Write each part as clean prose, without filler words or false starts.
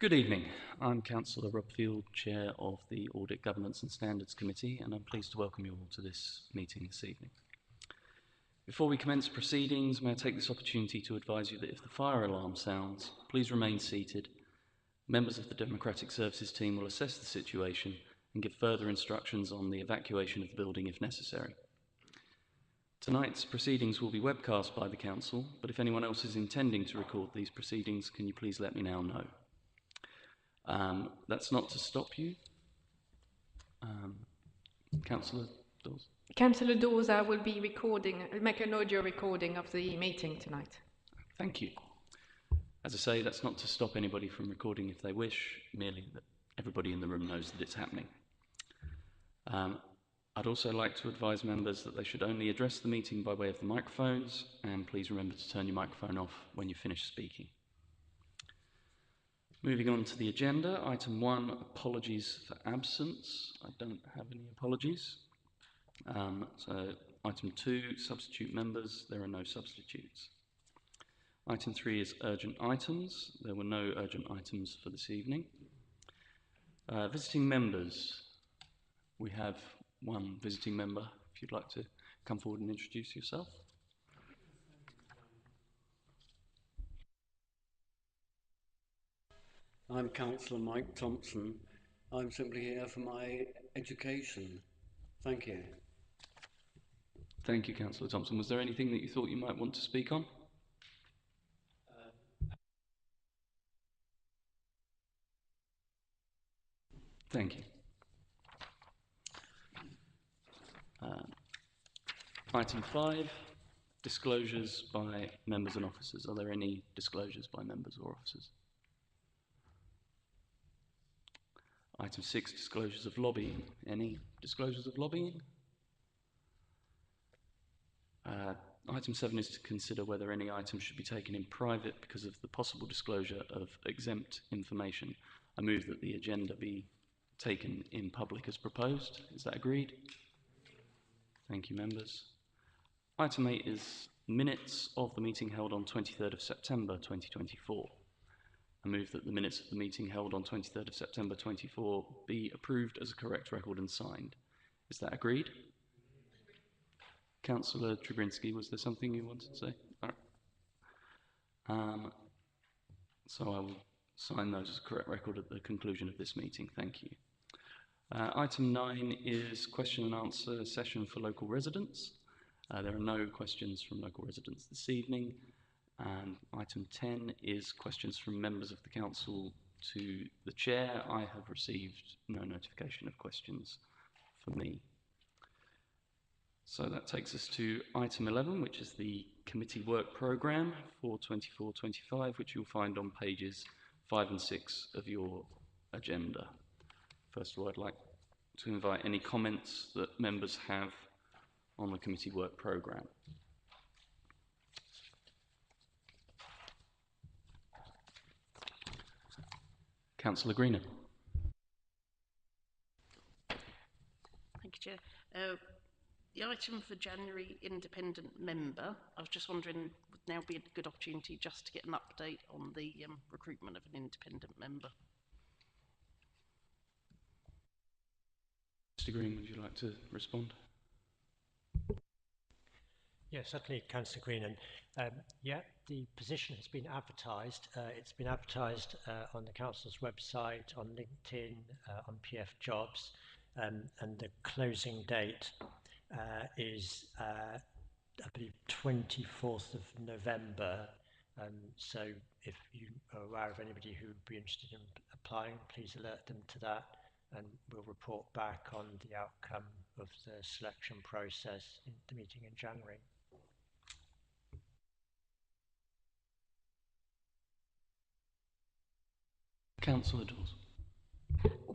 Good evening. I'm Councillor Rob Field, Chair of the Audit, Governance and Standards Committee, and I'm pleased to welcome you all to this meeting this evening. Before we commence proceedings, may I take this opportunity to advise you that if the fire alarm sounds, please remain seated. Members of the Democratic Services team will assess the situation and give further instructions on the evacuation of the building if necessary. Tonight's proceedings will be webcast by the Council, but if anyone else is intending to record these proceedings, can you please let me now know? That's not to stop you. Councillor Dawes. Councillor Dawes will be make an audio recording of the meeting tonight. Thank you. As I say, that's not to stop anybody from recording if they wish, merely that everybody in the room knows that it's happening. I'd also like to advise members that they should only address the meeting by way of the microphones, and please remember to turn your microphone off when you finish speaking. Moving on to the agenda, item 1, apologies for absence. I don't have any apologies. So item 2, substitute members. There are no substitutes. Item 3 is urgent items. There were no urgent items for this evening. Visiting members. We have one visiting member. If you'd like to come forward and introduce yourself. I'm Councillor Mike Thompson. I'm simply here for my education. Thank you. Thank you, Councillor Thompson. Was there anything that you thought you might want to speak on? Thank you. Item 5, disclosures by members and officers. Are there any disclosures by members or officers? Item 6, disclosures of lobbying. Any disclosures of lobbying? Item 7 is to consider whether any item should be taken in private because of the possible disclosure of exempt information. I move that the agenda be taken in public as proposed. Is that agreed? Thank you, members. Item 8 is minutes of the meeting held on 23rd of September 2024. I move that the minutes of the meeting held on 23rd of September 2024 be approved as a correct record and signed. Is that agreed? Councillor Trubrinsky, was there something you wanted to say? All right. So I will sign those as a correct record at the conclusion of this meeting. Thank you. Item 9 is question and answer session for local residents. There are no questions from local residents this evening. And item 10 is questions from members of the council to the chair. I have received no notification of questions for me. So that takes us to item 11, which is the committee work programme for 24-25, which you'll find on pages 5 and 6 of your agenda. First of all, I'd like to invite any comments that members have on the committee work programme. Councillor Greener. Thank you, Chair. The item for January independent member, I was just wondering, would now be a good opportunity just to get an update on the recruitment of an independent member? Mr. Green, would you like to respond? Yes, certainly, Councillor Green. And yeah, the position has been advertised. It's been advertised on the council's website, on LinkedIn, on PF Jobs, and the closing date is, I believe, 24th of November. So if you are aware of anybody who would be interested in applying, please alert them to that, and we'll report back on the outcome of the selection process in the meeting in January. Councillor Dawes.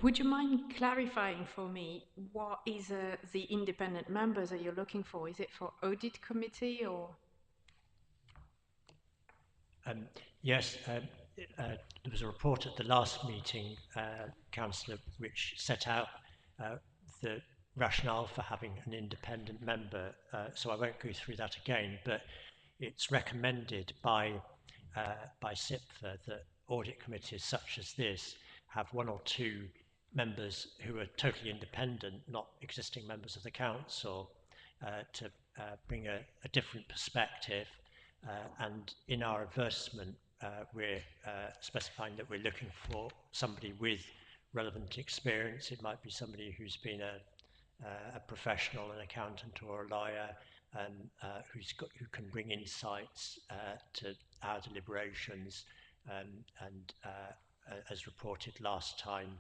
Would you mind clarifying for me what is the independent members that you're looking for? Is it for audit committee or? Yes, there was a report at the last meeting, Councillor, which set out the rationale for having an independent member, so I won't go through that again, but it's recommended by SIPFA that audit committees such as this have one or two members who are totally independent, not existing members of the council, to bring a different perspective. And in our advertisement, we're specifying that we're looking for somebody with relevant experience. It might be somebody who's been a professional, an accountant or a lawyer, who can bring insights to our deliberations. And as reported last time,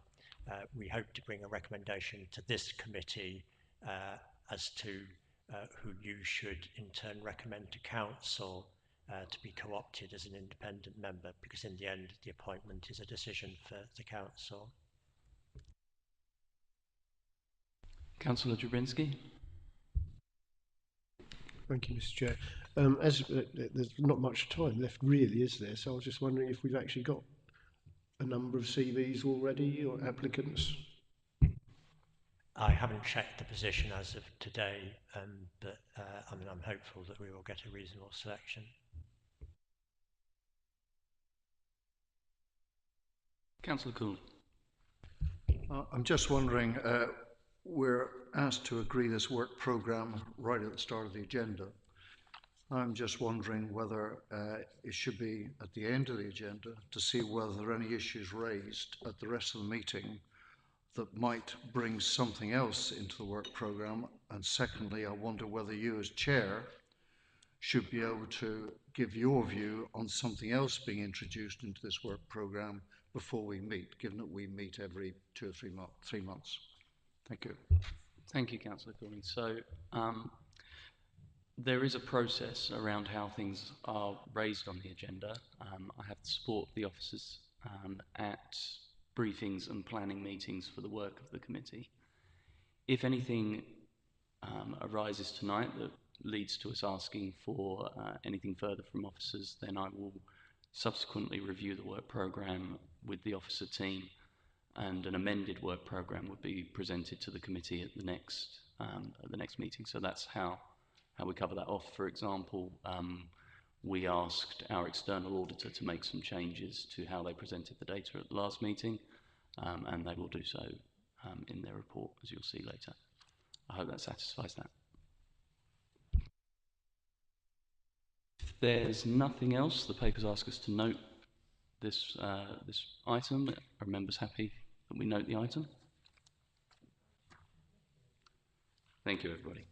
we hope to bring a recommendation to this committee as to who you should in turn recommend to council to be co-opted as an independent member, because in the end the appointment is a decision for the council. Councillor Drabinski. Thank you, Mr. Chair. There's not much time left, really, is there? So I was just wondering if we've actually got a number of CVs already or applicants. I haven't checked the position as of today, but I'm hopeful that we will get a reasonable selection. Councillor Cooley. I'm just wondering, we're asked to agree this work programme right at the start of the agenda. I'm just wondering whether it should be at the end of the agenda to see whether there are any issues raised at the rest of the meeting that might bring something else into the work programme. And secondly, I wonder whether you as chair should be able to give your view on something else being introduced into this work programme before we meet, given that we meet every 2 or 3 months. Thank you. Thank you, Councillor Cooley. So there is a process around how things are raised on the agenda. I have the support of the officers at briefings and planning meetings for the work of the committee. If anything arises tonight that leads to us asking for anything further from officers, then I will subsequently review the work programme with the officer team, and an amended work programme would be presented to the committee at the next meeting. So that's how we cover that off. For example, we asked our external auditor to make some changes to how they presented the data at the last meeting, and they will do so in their report, as you'll see later. I hope that satisfies that. If there's nothing else, the papers ask us to note this item. Are members happy that we note the item? Thank you, everybody.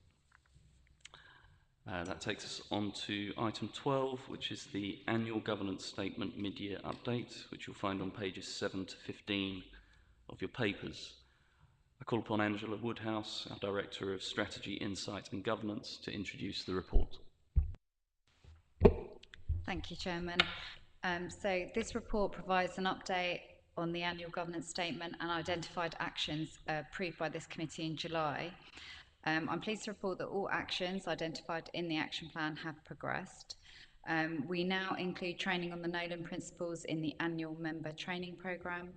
That takes us on to item 12, which is the annual governance statement mid-year update, which you'll find on pages 7 to 15 of your papers. I call upon Angela Woodhouse, our Director of Strategy, Insight and Governance, to introduce the report. Thank you, Chairman. So this report provides an update on the annual governance statement and identified actions approved by this committee in July. I'm pleased to report that all actions identified in the action plan have progressed. We now include training on the Nolan principles in the annual member training programme.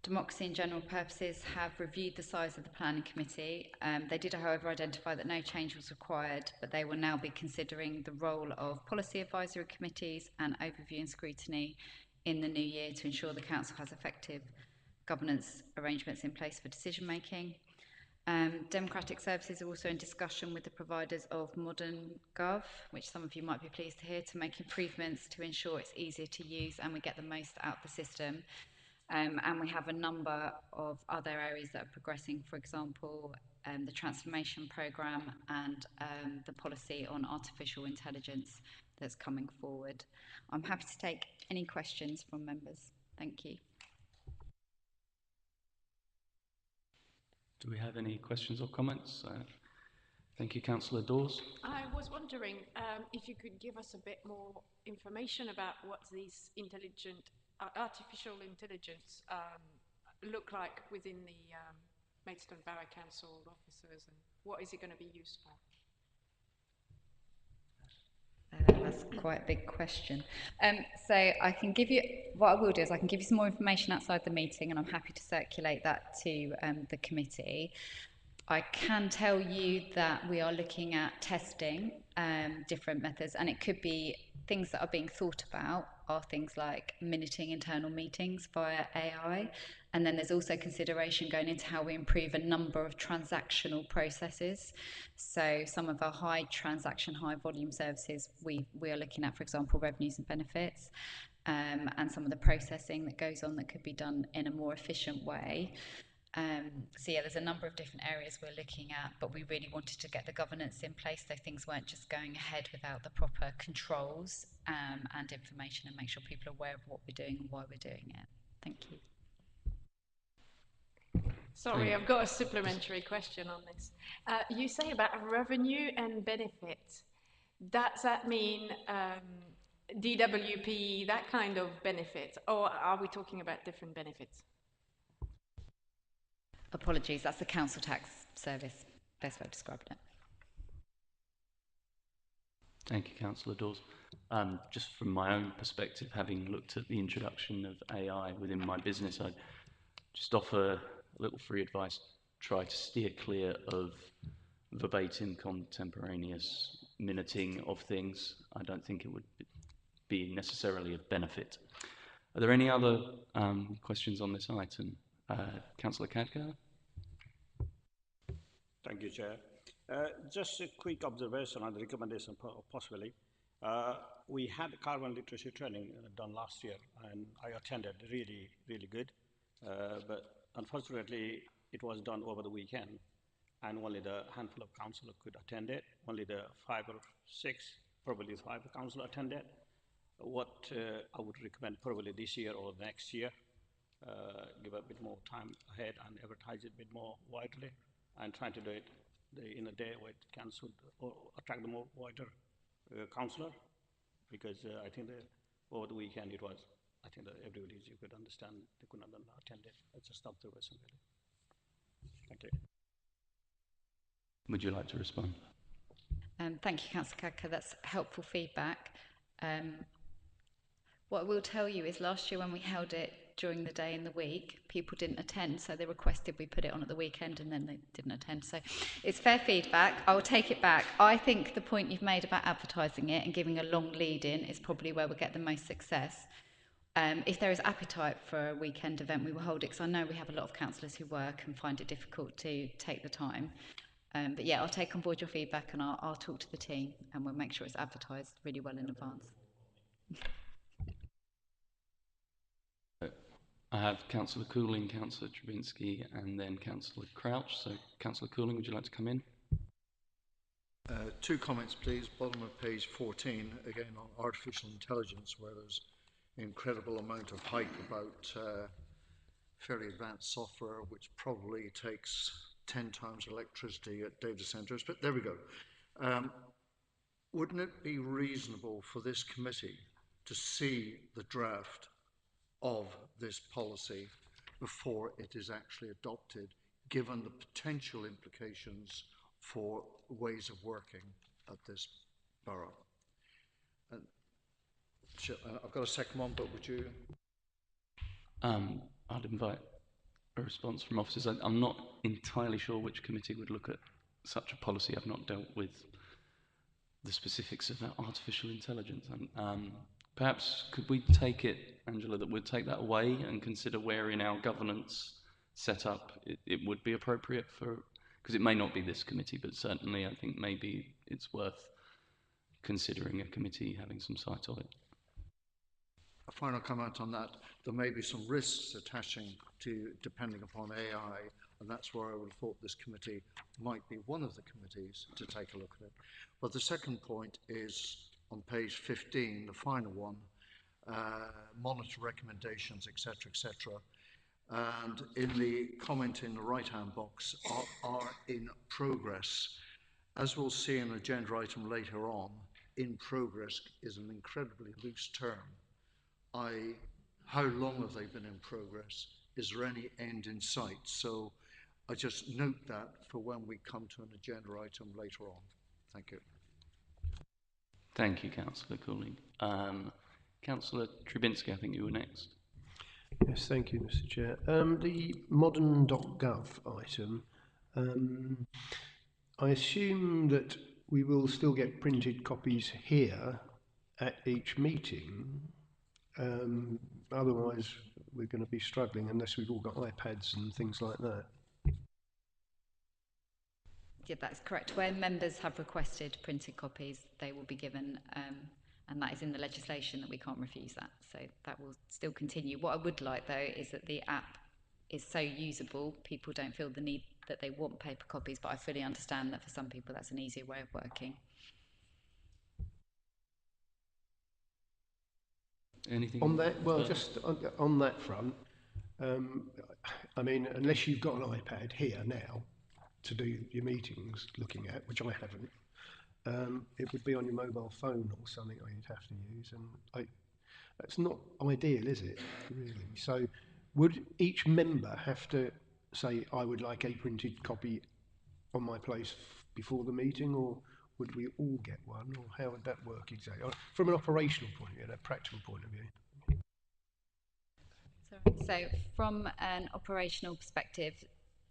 Democracy and General Purposes have reviewed the size of the planning committee. They did, however, identify that no change was required, but they will now be considering the role of policy advisory committees and overview and scrutiny in the new year to ensure the council has effective governance arrangements in place for decision making. Democratic Services are also in discussion with the providers of Modern Gov, which some of you might be pleased to hear, to make improvements to ensure it's easier to use and we get the most out of the system. And we have a number of other areas that are progressing, for example, the transformation programme and the policy on artificial intelligence that's coming forward. I'm happy to take any questions from members. Thank you. Do we have any questions or comments? Thank you, Councillor Dawes. I was wondering if you could give us a bit more information about what these artificial intelligence look like within the Maidstone Borough Council officers, and what is it going to be used for? That's quite a big question. So I can give you, what I will do is I can give you some more information outside the meeting, and I'm happy to circulate that to the committee. I can tell you that we are looking at testing different methods, and it could be things that are being thought about are things like minuting internal meetings via AI. And then there's also consideration going into how we improve a number of transactional processes. So some of our high transaction, high volume services, we are looking at, for example, revenues and benefits, and some of the processing that goes on that could be done in a more efficient way. So yeah, there's a number of different areas we're looking at, but we really wanted to get the governance in place so things weren't just going ahead without the proper controls and information, and make sure people are aware of what we're doing and why we're doing it. Thank you. Sorry, I've got a supplementary question on this. You say about revenue and benefit. Does that mean DWP, that kind of benefit, or are we talking about different benefits? Apologies, that's the council tax service, best way of describing it. Thank you, Councillor Dawes. Just from my own perspective, having looked at the introduction of AI within my business, I'd just offer a little free advice. Try to steer clear of verbatim contemporaneous minuting of things. I don't think it would be necessarily of benefit. Are there any other questions on this item? Councillor Kadka? Thank you, Chair. Just a quick observation on the recommendation, possibly. We had carbon literacy training done last year, and I attended, really, really good. But unfortunately, it was done over the weekend, and only the handful of councillors could attend it. Only the 5 or 6, probably 5 councillors attended. What I would recommend probably this year or next year, give a bit more time ahead and advertise it a bit more widely, and trying to do it in a day where it can or attract the more wider councillor, because I think over the weekend it was, I think that everybody, you could understand, they could not attend it. It's just observation, really. Thank you. Would you like to respond? Thank you, Councillor Kadka. That's helpful feedback. What I will tell you is last year when we held it during the day and the week, people didn't attend, so they requested we put it on at the weekend and then they didn't attend. So it's fair feedback. I'll take it back. I think the point you've made about advertising it and giving a long lead in is probably where we'll get the most success. If there is appetite for a weekend event, we will hold it, because I know we have a lot of councillors who work and find it difficult to take the time. But yeah, I'll take on board your feedback and I'll talk to the team and we'll make sure it's advertised really well in advance. I have Councillor Cooling, Councillor Trubinski, and then Councillor Crouch. So, Councillor Cooling, would you like to come in? 2 comments, please. Bottom of page 14, again on artificial intelligence, where there's an incredible amount of hype about fairly advanced software, which probably takes 10 times electricity at data centres. But there we go. Wouldn't it be reasonable for this committee to see the draft of this policy before it is actually adopted, given the potential implications for ways of working at this borough? And I've got a second one, but would you? I'd invite a response from officers. I'm not entirely sure which committee would look at such a policy. I've not dealt with the specifics of artificial intelligence. Perhaps could we take it, Angela, that we'd take that away and consider where in our governance setup it would be appropriate for, because it may not be this committee, but certainly I think maybe it's worth considering a committee having some sight of it. A final comment on that. There may be some risks attaching to depending upon AI, and that's where I would have thought this committee might be one of the committees to take a look at it. But the second point is on page 15, the final one, monitor recommendations, etc., etc. And in the comment in the right-hand box, are in progress. As we'll see in an agenda item later on, in progress is an incredibly loose term. How long have they been in progress? Is there any end in sight? So I just note that for when we come to an agenda item later on. Thank you. Thank you, Councillor Cooling. Councillor Trubinski, I think you were next. Yes, thank you, Mr. Chair. The modern.gov item, I assume that we will still get printed copies here at each meeting. Otherwise, we're going to be struggling unless we've all got iPads and things like that. Yeah, that's correct. Where members have requested printed copies, they will be given, and that is in the legislation that we can't refuse that. So that will still continue. What I would like, though, is that the app is so usable, people don't feel the need that they want paper copies, but I fully understand that for some people that's an easier way of working. Anything on that? Well, further? just on that front, I mean, unless you've got an iPad here now to do your meetings looking at, which I haven't, it would be on your mobile phone or something you'd have to use, and that's not ideal, is it, really? So would each member have to say, I would like a printed copy on my place before the meeting, or would we all get one, or how would that work exactly? From an operational point of view and a practical point of view. So from an operational perspective,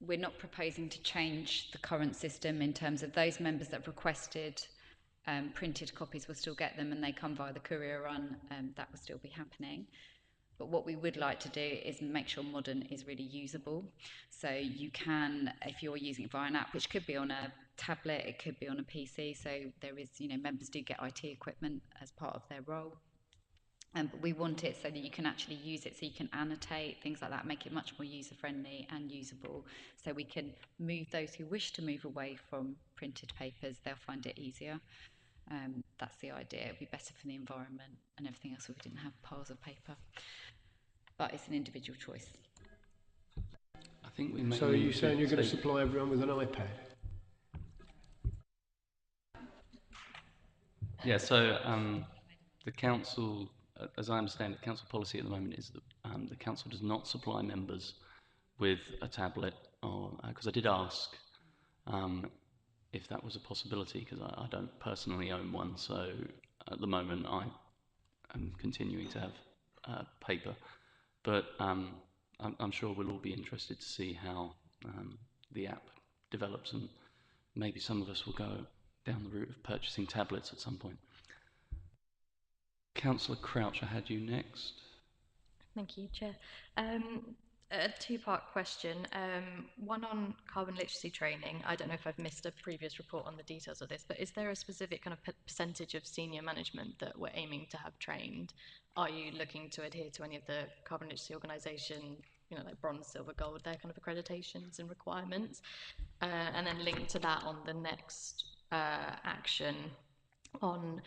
we're not proposing to change the current system in terms of those members that have requested printed copies will still get them, and they come via the courier run, that will still be happening. But what we would like to do is make sure Modern is really usable. So you can, if you're using it via an app, which could be on a tablet, it could be on a PC. So there is, members do get IT equipment as part of their role. But we want it so that you can actually use it, so you can annotate, things like that, make it much more user-friendly and usable. So we can move those who wish to move away from printed papers, they'll find it easier. That's the idea. It would be better for the environment and everything else if we didn't have piles of paper. But it's an individual choice. I think we may. So are you saying you're going to supply everyone with an iPad? Yeah, so the council, as I understand it, council policy at the moment is that the council does not supply members with a tablet, or because I did ask if that was a possibility, because I don't personally own one, so at the moment I am continuing to have paper, but I'm sure we'll all be interested to see how the app develops, and maybe some of us will go down the route of purchasing tablets at some point. Councillor Crouch, I had you next. Thank you, Chair. A two-part question. One on carbon literacy training. I don't know if I've missed a previous report on the details of this, but is there a specific kind of percentage of senior management that we're aiming to have trained? Are you looking to adhere to any of the carbon literacy organisation, like bronze, silver, gold, their kind of accreditations and requirements? And then linked to that on the next action on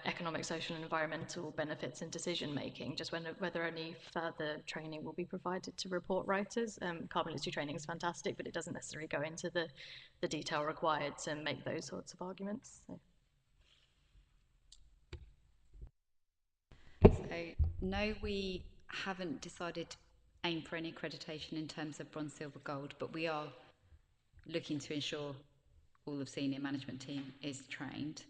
economic, social and environmental benefits in decision making, just whether any further training will be provided to report writers. Carbon literacy training is fantastic, but it doesn't necessarily go into the detail required to make those sorts of arguments. So no, we haven't decided to aim for any accreditation in terms of bronze, silver, gold, but we are looking to ensure all of senior management team is trained.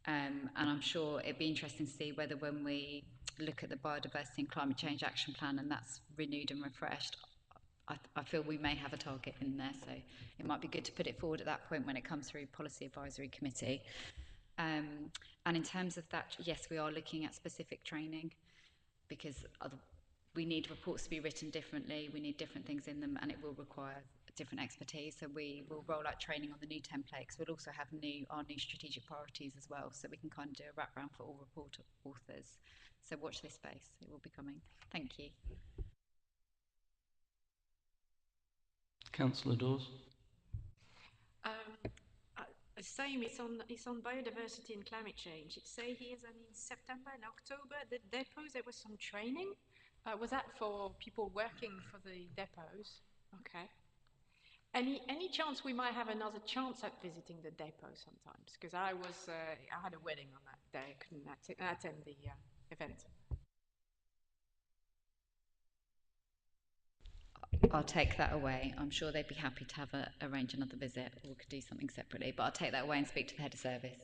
And I'm sure it'd be interesting to see whether when we look at the biodiversity and climate change action plan and that's renewed and refreshed, I feel we may have a target in there, so it might be good to put it forward at that point when it comes through Policy Advisory Committee. And in terms of that, yes, we are looking at specific training because we need reports to be written differently, we need different things in them, and it will require different expertise. So we will roll out training on the new template, because we'll also have our new strategic priorities as well, so we can kind of do a wrap round for all report authors. So watch this space, it will be coming. Thank you. Councillor Dawes. Same, it's on biodiversity and climate change. It say here that in September and October, the depots, there was some training. Was that for people working for the depots? Okay. Any chance we might have another chance at visiting the depot sometimes? Because I had a wedding on that day, I couldn't attend the event. I'll take that away. I'm sure they'd be happy to arrange another visit, or we could do something separately, but I'll take that away and speak to the head of service.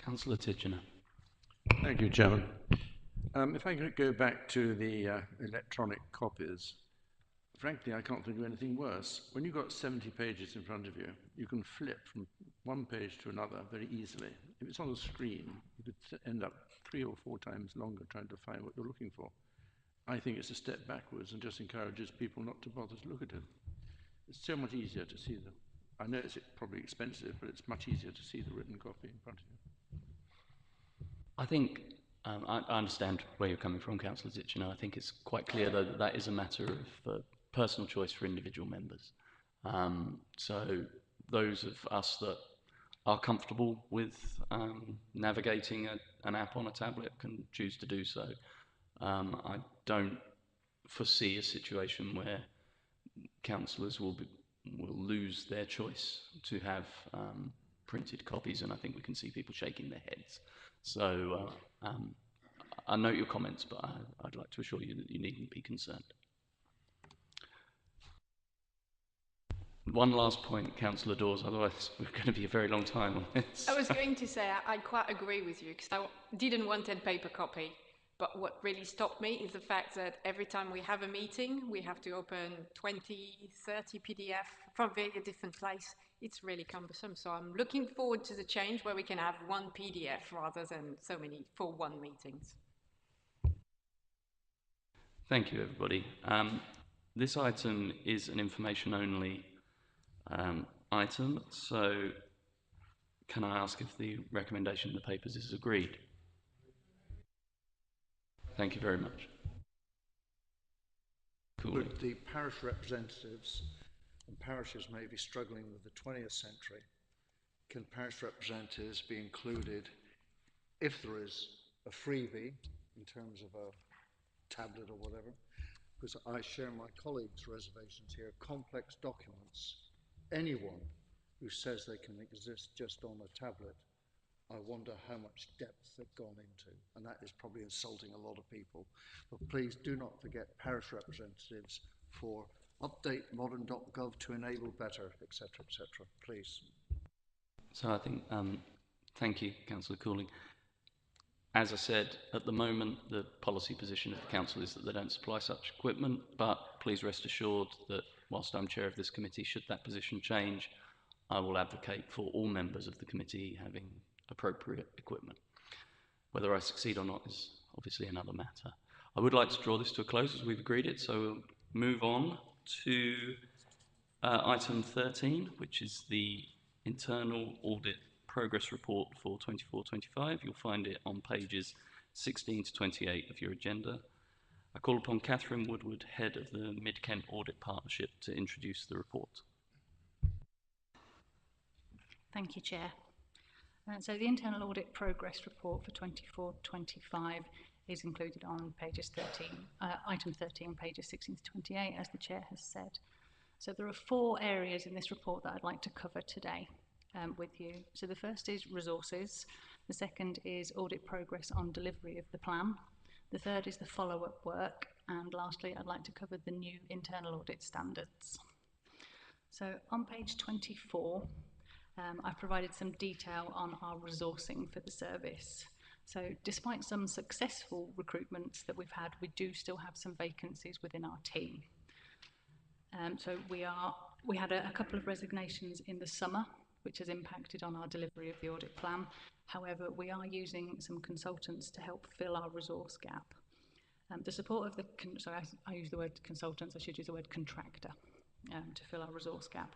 Councillor Titchener. Thank you, Chairman. If I could go back to the electronic copies, frankly, I can't think of anything worse. When you've got 70 pages in front of you, you can flip from one page to another very easily. If it's on the screen, you could end up 3 or 4 times longer trying to find what you're looking for. I think it's a step backwards and just encourages people not to bother to look at it. It's so much easier to see them. I know it's probably expensive, but it's much easier to see the written copy in front of you. I think I understand where you're coming from, Councillor Ditchener. I think it's quite clear, though, that that is a matter of personal choice for individual members. So those of us that are comfortable with navigating an app on a tablet can choose to do so. I don't foresee a situation where councillors will lose their choice to have printed copies, and I think we can see people shaking their heads. So I note your comments, but I'd like to assure you that you needn't be concerned. One last point, Councillor Dawes, otherwise we're going to be a very long time on this. I was going to say I quite agree with you, because I didn't want a paper copy, but what really stopped me is the fact that every time we have a meeting, we have to open 20, 30 PDF from very different places. It's really cumbersome, so I'm looking forward to the change where we can have one PDF rather than so many for one meetings. Thank you, everybody. This item is an information-only item, so can I ask if the recommendation in the papers is agreed? Thank you very much. Cool. But the parish representatives and parishes may be struggling with the 20th century. Can parish representatives be included if there is a freebie in terms of a tablet or whatever? Because I share my colleagues' reservations here. Complex documents, anyone who says they can exist just on a tablet, I wonder how much depth they've gone into, and that is probably insulting a lot of people. But please do not forget parish representatives for update modern.gov to enable better, etc., etc. Please. So I think, thank you, Councillor Cooling. As I said, at the moment, the policy position of the Council is that they don't supply such equipment, but please rest assured that whilst I'm chair of this committee, should that position change, I will advocate for all members of the committee having appropriate equipment. Whether I succeed or not is obviously another matter. I would like to draw this to a close as we've agreed it, so we'll move on to item 13, which is the internal audit progress report for 24-25. You'll find it on pages 16 to 28 of your agenda. I call upon Catherine Woodward, head of the Mid-Kent Audit Partnership, to introduce the report. Thank you, Chair. So the internal audit progress report for 24-25 is included on pages 13, item 13, pages 16 to 28, as the Chair has said. So there are 4 areas in this report that I'd like to cover today with you. So the first is resources, the second is audit progress on delivery of the plan, the third is the follow-up work, and lastly I'd like to cover the new internal audit standards. So on page 24, I've provided some detail on our resourcing for the service. So despite some successful recruitments that we've had, we do still have some vacancies within our team. So we had a couple of resignations in the summer, which has impacted on our delivery of the audit plan. However, we are using some consultants to help fill our resource gap. The support of the, I use the word consultants, I should use the word contractor to fill our resource gap.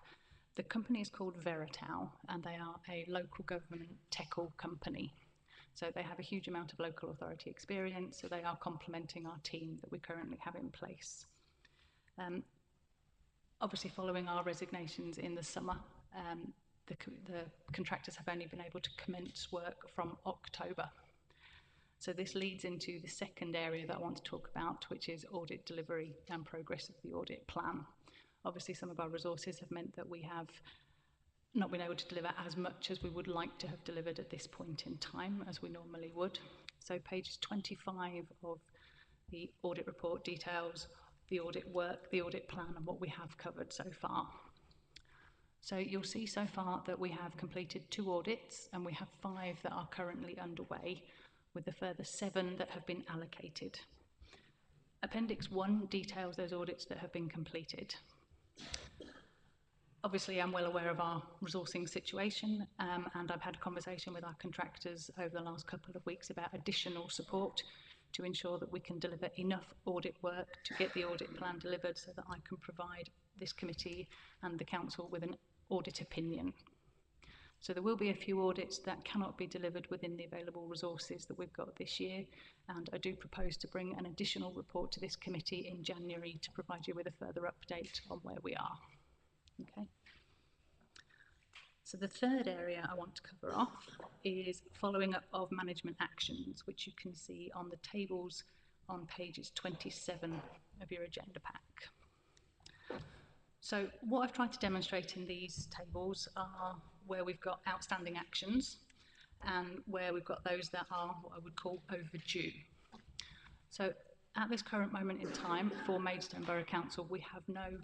The company is called Veritao, and they are a local government TECL company. So they have a huge amount of local authority experience, so they are complementing our team that we currently have in place. Obviously, following our resignations in the summer, the contractors have only been able to commence work from October. So this leads into the second area that I want to talk about, which is audit delivery and progress of the audit plan. Obviously, some of our resources have meant that we have not been able to deliver as much as we would like to have delivered at this point in time as we normally would. So page 25 of the audit report details the audit work, the audit plan, and what we have covered so far. So you'll see so far that we have completed 2 audits, and we have 5 that are currently underway, with a further 7 that have been allocated. Appendix 1 details those audits that have been completed. Obviously, I'm well aware of our resourcing situation, and I've had a conversation with our contractors over the last couple of weeks about additional support to ensure that we can deliver enough audit work to get the audit plan delivered so that I can provide this committee and the council with an audit opinion. So there will be a few audits that cannot be delivered within the available resources that we've got this year, and I do propose to bring an additional report to this committee in January to provide you with a further update on where we are. Okay. So the third area I want to cover off is following up of management actions, which you can see on the tables on pages 27 of your agenda pack. So what I've tried to demonstrate in these tables are where we've got outstanding actions and where we've got those that are what I would call overdue. So at this current moment in time for Maidstone Borough Council, we have no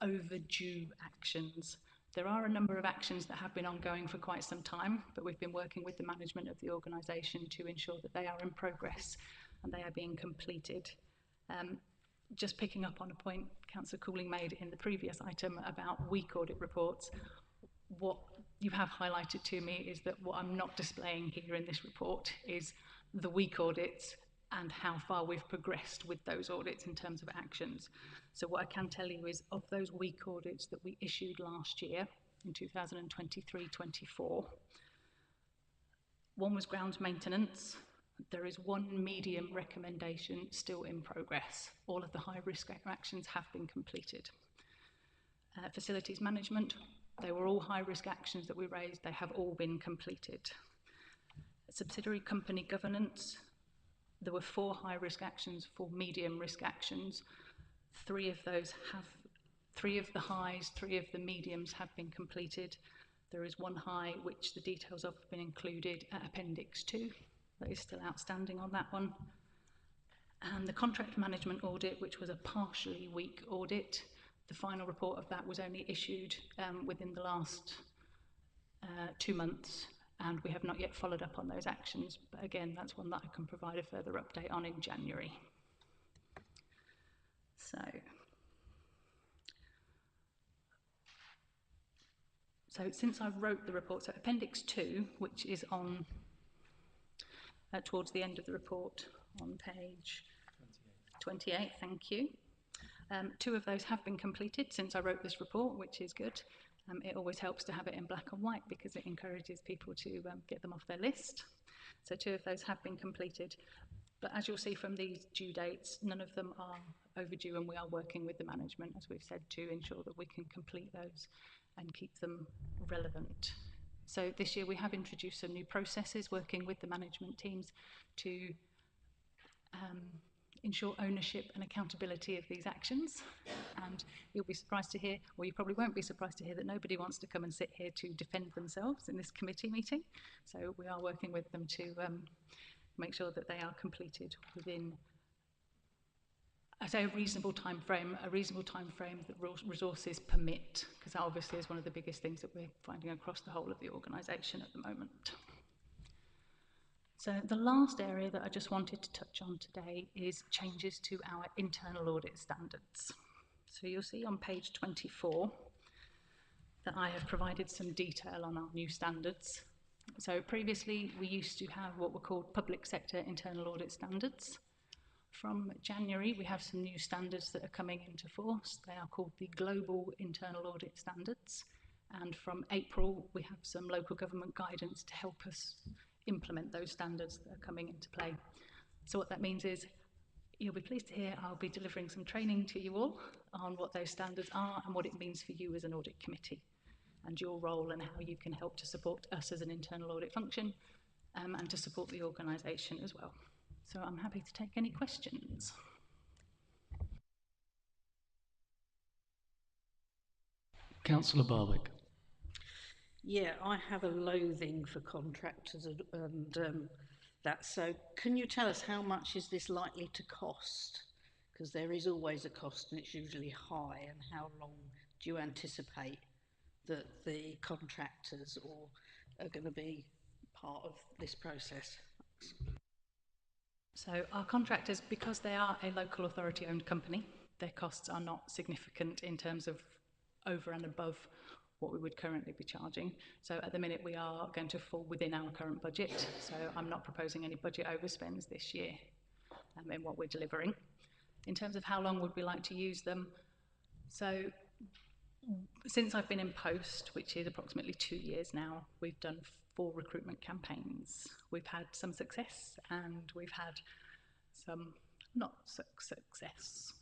overdue actions. There are a number of actions that have been ongoing for quite some time, but we've been working with the management of the organisation to ensure that they are in progress and they are being completed. Just picking up on a point Councillor Cooling made in the previous item about weak audit reports, what you have highlighted to me is that what I'm not displaying here in this report is the weak audits and how far we've progressed with those audits in terms of actions. So what I can tell you is of those weak audits that we issued last year in 2023-24, one was grounds maintenance. There is one medium recommendation still in progress. All of the high risk actions have been completed. Facilities management, they were all high risk actions that we raised. They have all been completed. Subsidiary company governance, there were 4 high risk actions, 4 medium risk actions. 3 of those have, 3 of the highs, 3 of the mediums have been completed. There is 1 high which the details of have been included at Appendix 2. That is still outstanding on that one. And the contract management audit, which was a partially weak audit, the final report of that was only issued within the last 2 months, and we have not yet followed up on those actions. But again, that's one that I can provide a further update on in January. So since I wrote the report, so Appendix 2, which is on towards the end of the report on page 28, thank you. 2 of those have been completed since I wrote this report, which is good. It always helps to have it in black and white because it encourages people to get them off their list. So 2 of those have been completed. But as you'll see from these due dates, none of them are overdue, and we are working with the management, as we've said, to ensure that we can complete those and keep them relevant. So this year we have introduced some new processes working with the management teams to ensure ownership and accountability of these actions. And you'll be surprised to hear, or you probably won't be surprised to hear, that nobody wants to come and sit here to defend themselves in this committee meeting. So we are working with them to make sure that they are completed within, I say, a reasonable time frame that resources permit, because that obviously is one of the biggest things that we're finding across the whole of the organisation at the moment. So the last area that I just wanted to touch on today is changes to our internal audit standards. So you'll see on page 24 that I have provided some detail on our new standards. So previously we used to have what were called public sector internal audit standards. From January we have some new standards that are coming into force. They are called the Global Internal Audit Standards, and from April we have some local government guidance to help us implement those standards that are coming into play. So what that means is, you'll be pleased to hear I'll be delivering some training to you all on what those standards are and what it means for you as an audit committee and your role and how you can help to support us as an internal audit function and to support the organisation as well. So I'm happy to take any questions. Councillor Barwick. Yeah, I have a loathing for contractors and that. So can you tell us how much is this likely to cost? Because there is always a cost and it's usually high. And how long do you anticipate that the contractors are going to be part of this process? So our contractors, because they are a local authority owned company, their costs are not significant in terms of over and above what we would currently be charging. So at the minute we are going to fall within our current budget. So I'm not proposing any budget overspends this year in what we're delivering. In terms of how long would we like to use them, so since I've been in post, which is approximately 2 years now, we've done 4 recruitment campaigns. We've had some success and we've had some not success.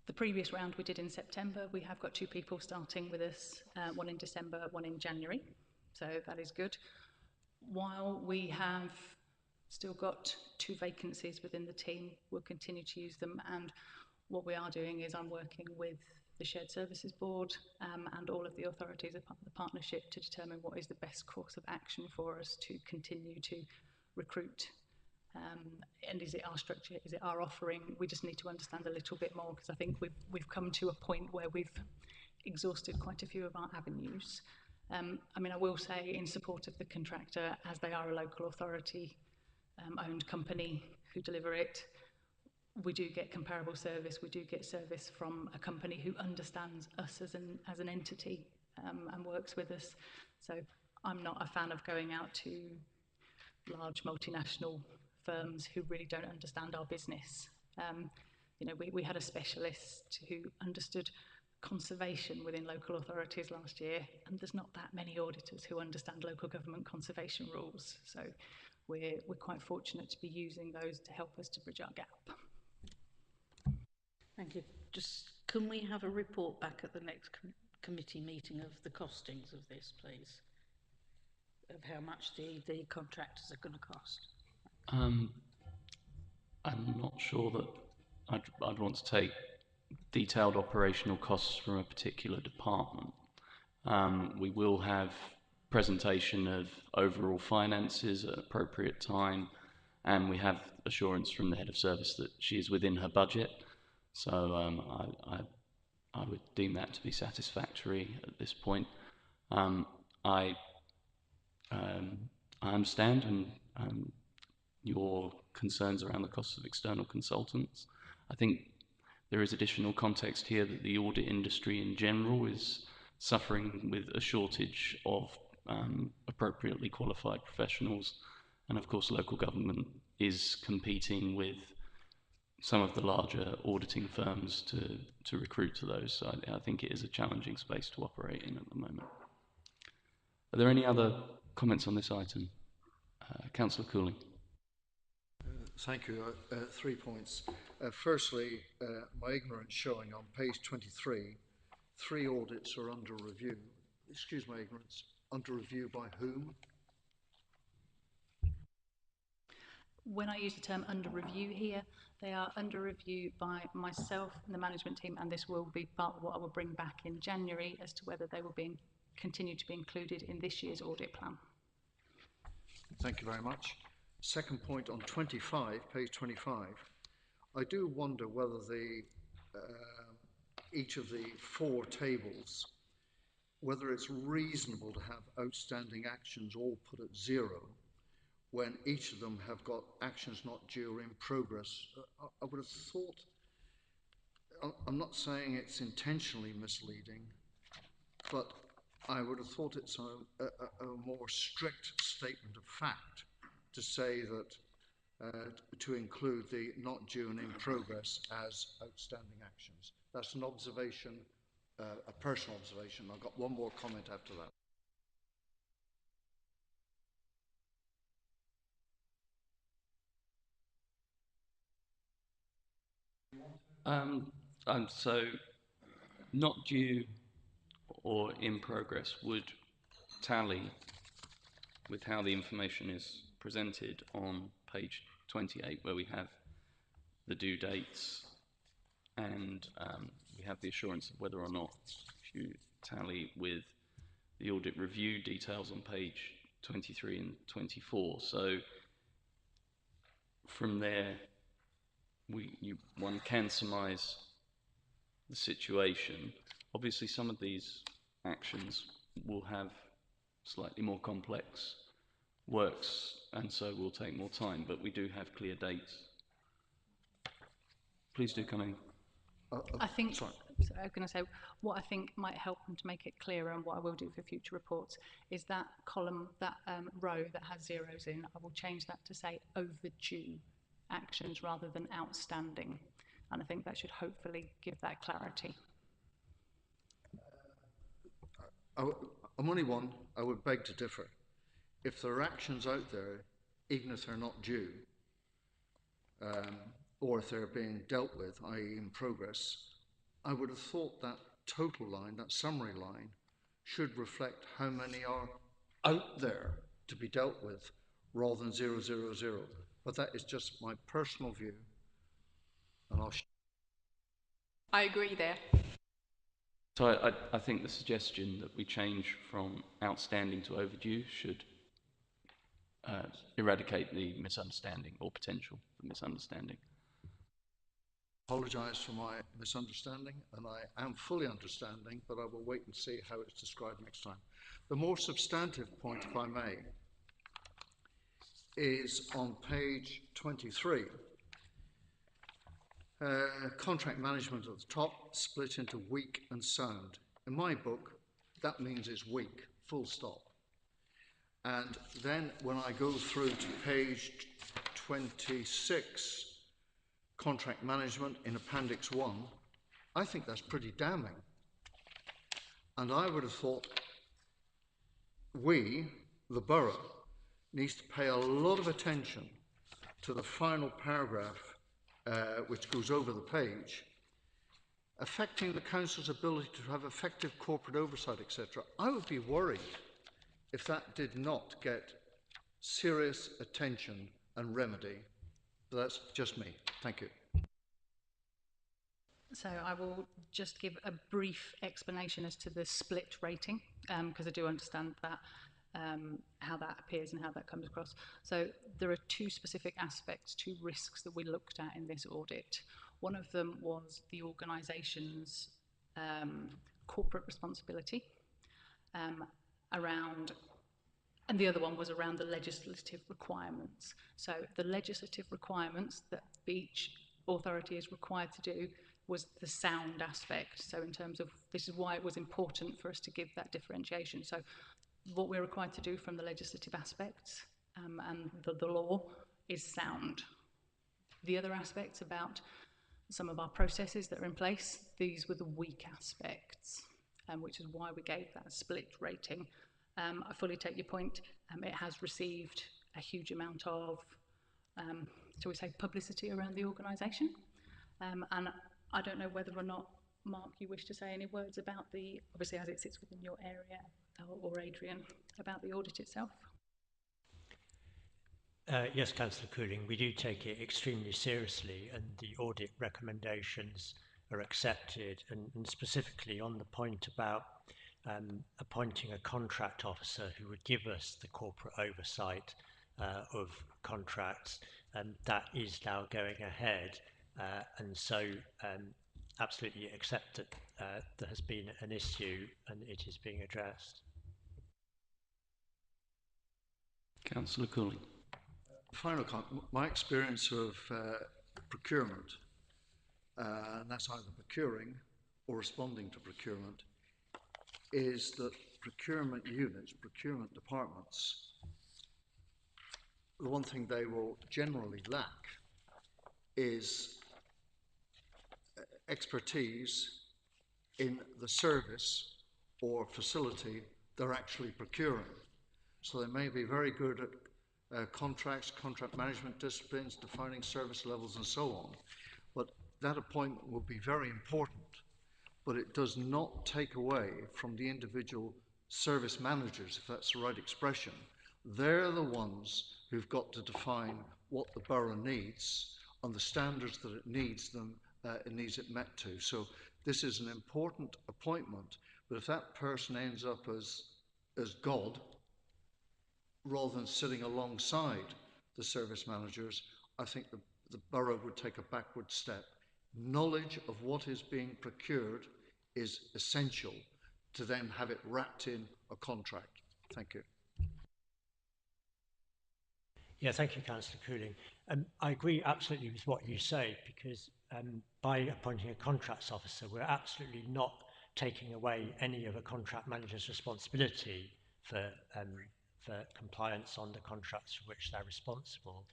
The previous round we did in September, we have got 2 people starting with us, one in December, one in January. So that is good. While we have still got 2 vacancies within the team, we'll continue to use them. And what we are doing is I'm working with the Shared Services Board and all of the authorities of the partnership to determine what is the best course of action for us to continue to recruit. And is it our structure? Is it our offering? We just need to understand a little bit more, because I think we've come to a point where we've exhausted quite a few of our avenues. I mean, I will say in support of the contractor, as they are a local authority owned company who deliver it, we do get comparable service. We do get service from a company who understands us as an entity and works with us. So I'm not a fan of going out to large multinational firms who really don't understand our business. You know, we had a specialist who understood conservation within local authorities last year, and there's not that many auditors who understand local government conservation rules. So we're quite fortunate to be using those to help us to bridge our gap. Thank you. Just, can we have a report back at the next committee meeting of the costings of this, please? Of how much the contractors are going to cost? I'm not sure that I'd want to take detailed operational costs from a particular department. We will have presentation of overall finances at appropriate time, and we have assurance from the head of service that she is within her budget. So I would deem that to be satisfactory at this point. I understand and your concerns around the costs of external consultants. I think there is additional context here that the audit industry in general is suffering with a shortage of appropriately qualified professionals, and of course local government is competing with some of the larger auditing firms to recruit to those. So I think it is a challenging space to operate in at the moment. Are there any other comments on this item? Councillor Cooling. Thank you. 3 points. Firstly, my ignorance showing on page 23, 3 audits are under review. Excuse my ignorance. Under review by whom? When I use the term under review here, they are under review by myself and the management team, and this will be part of what I will bring back in January as to whether they will continue to be included in this year's audit plan. Thank you very much. Second point on 25, page 25, I do wonder whether each of the 4 tables, whether it's reasonable to have outstanding actions all put at 0 when each of them have got actions not due or in progress. I would have thought, I'm not saying it's intentionally misleading, but I would have thought it's a more strict statement of fact to say that to include the not due and in progress as outstanding actions. That's an observation, a personal observation. I've got one more comment after that. So not due or in progress would tally with how the information is presented on page 28, where we have the due dates and we have the assurance of whether or not, if you tally with the audit review details on page 23 and 24. So from there, one can surmise the situation. Obviously, some of these actions will have slightly more complex works, and so will take more time, but we do have clear dates. Please do come in. I think, so I was going to say, what I think might help them to make it clearer, and what I will do for future reports, is that column, that row that has zeros in, I will change that to say overdue actions rather than outstanding. And I think that should hopefully give that clarity. I'm only one, I would beg to differ. If there are actions out there, even if they're not due, or if they're being dealt with, i.e. in progress, I would have thought that total line, that summary line, should reflect how many are out there to be dealt with rather than 000. But that is just my personal view. And I agree there. So I think the suggestion that we change from outstanding to overdue should eradicate the misunderstanding or potential for misunderstanding. Apologise for my misunderstanding, and I am fully understanding, but I will wait and see how it's described next time. The more substantive point, if I may, is on page 23. Contract management at the top, split into weak and sound. In my book, that means it's weak, full stop. And then when I go through to page 26, contract management in Appendix 1, I think that's pretty damning. And I would have thought we, the borough, needs to pay a lot of attention to the final paragraph which goes over the page, affecting the council's ability to have effective corporate oversight, etc. I would be worried if that did not get serious attention and remedy. But that's just me. Thank you. So I will just give a brief explanation as to the split rating, because I do understand that how that appears and how that comes across. So there are two specific aspects, two risks that we looked at in this audit. One of them was the organisation's corporate responsibility around, and the other one was around the legislative requirements. So the legislative requirements that each authority is required to do was the sound aspect. So in terms of, this is why it was important for us to give that differentiation. So what we're required to do from the legislative aspects and the law is sound. The other aspects about some of our processes that are in place, these were the weak aspects, which is why we gave that split rating. I fully take your point. It has received a huge amount of, shall we say, publicity around the organisation. And I don't know whether or not, Mark, you wish to say any words about the, obviously as it sits within your area, or Adrian, about the audit itself. Yes, Councillor Cooling, we do take it extremely seriously, and the audit recommendations are accepted, and specifically on the point about appointing a contract officer who would give us the corporate oversight of contracts, that is now going ahead, and so absolutely accept that there has been an issue and it is being addressed. Councillor Cooling. Final comment. My experience of procurement, and that's either procuring or responding to procurement, is that procurement units, procurement departments, the one thing they will generally lack is expertise in the service or facility they're actually procuring. So they may be very good at contracts, contract management disciplines, defining service levels and so on, but that appointment will be very important, but it does not take away from the individual service managers, if that's the right expression. They're the ones who've got to define what the borough needs on the standards that it needs it met to. So this is an important appointment, but if that person ends up as God, rather than sitting alongside the service managers, I think the borough would take a backward step. Knowledge of what is being procured is essential to then have it wrapped in a contract. Thank you. Yeah, thank you, Councillor Cooling. I agree absolutely with what you say, because by appointing a contracts officer, we're absolutely not taking away any of a contract manager's responsibility for compliance on the contracts for which they're responsible.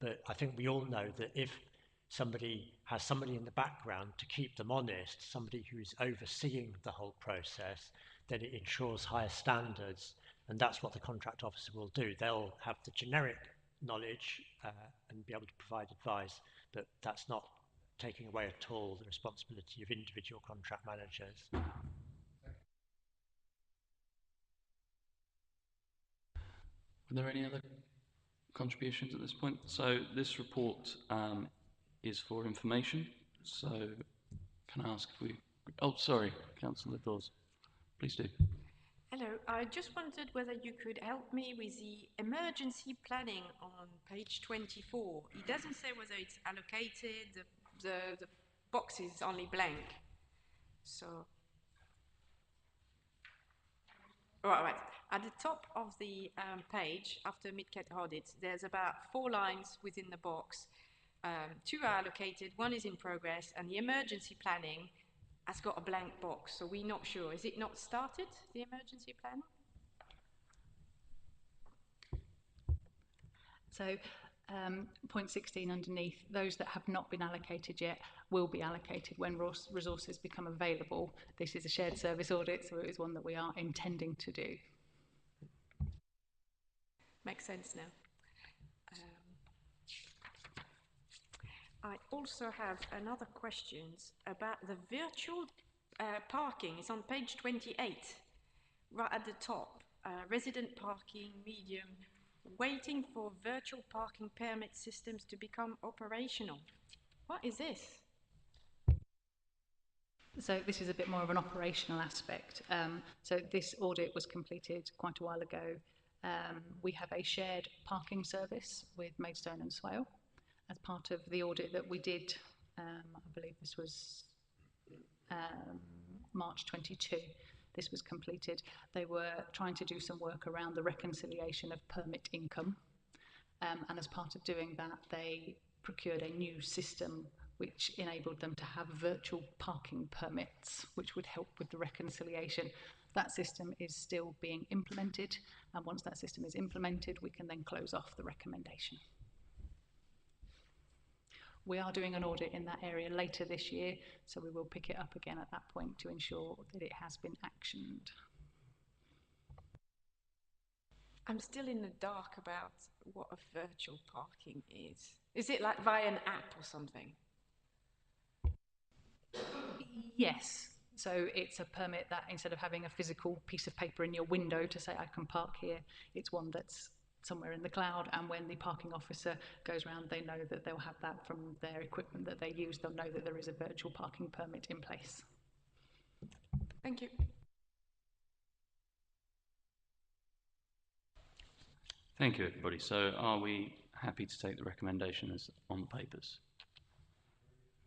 But I think we all know that if somebody has somebody in the background to keep them honest, somebody who's overseeing the whole process, then it ensures higher standards. And that's what the contract officer will do. They'll have the generic knowledge and be able to provide advice, but that's not taking away at all the responsibility of individual contract managers. Are there any other contributions at this point? So this report is for information. So can I ask if we... Oh, sorry, Councillor Dawes. Please do. Hello, I just wondered whether you could help me with the emergency planning on page 24. It doesn't say whether it's allocated, the box is only blank. So, right. At the top of the page, after mid-cat audit, there's about 4 lines within the box. 2 are allocated, 1 is in progress, and the emergency planning has got a blank box, so we're not sure. Is it not started, the emergency planning? So point 16 underneath, those that have not been allocated yet will be allocated when resources become available. This is a shared service audit, so it is one that we are intending to do. Makes sense now. I also have another questions about the virtual parking. It's on page 28, right at the top. Resident parking, medium, waiting for virtual parking permit systems to become operational. What is this? So this is a bit more of an operational aspect. So this audit was completed quite a while ago. We have a shared parking service with Maidstone and Swale. As part of the audit that we did, I believe this was March 22, this was completed. They were trying to do some work around the reconciliation of permit income. And as part of doing that, they procured a new system which enabled them to have virtual parking permits, which would help with the reconciliation. That system is still being implemented, and once that system is implemented, we can then close off the recommendation. We are doing an audit in that area later this year, so we will pick it up again at that point to ensure that it has been actioned. I'm still in the dark about what a virtual parking is. Is it like via an app or something? Yes. So it's a permit that instead of having a physical piece of paper in your window to say I can park here, it's one that's somewhere in the cloud, and when the parking officer goes around, they know that they'll have that from their equipment that they use. They'll know that there is a virtual parking permit in place. Thank you. Thank you, everybody. So are we happy to take the recommendation as on the papers?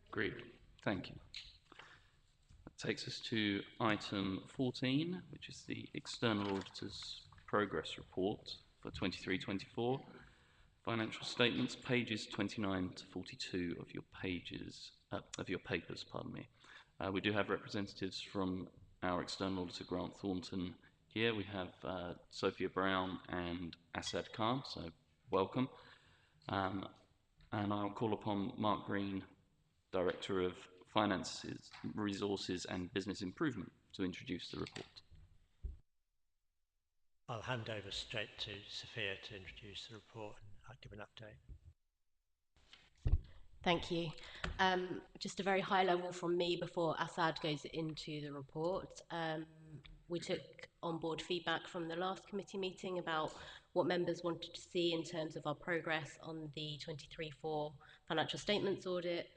Agreed. Thank you. That takes us to item 14, which is the External Auditor's Progress Report for 23-24. Financial statements, pages 29 to 42 of your pages, of your papers, pardon me. We do have representatives from our external auditor, Grant Thornton, here. We have Sophia Brown and Asad Khan, so welcome. And I'll call upon Mark Green, Director of Finances, Resources and Business Improvement, to introduce the report. I'll hand over straight to Sophia to introduce the report and give an update. Thank you. Just a very high level from me before Asad goes into the report. We took on board feedback from the last committee meeting about what members wanted to see in terms of our progress on the 23-4 financial statements audit.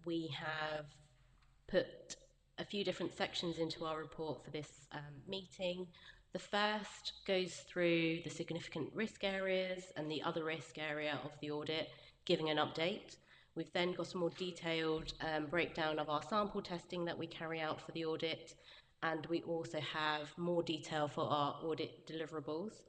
We have put a few different sections into our report for this meeting. The first goes through the significant risk areas and the other risk area of the audit, giving an update. We've then got a more detailed breakdown of our sample testing that we carry out for the audit, and we also have more detail for our audit deliverables.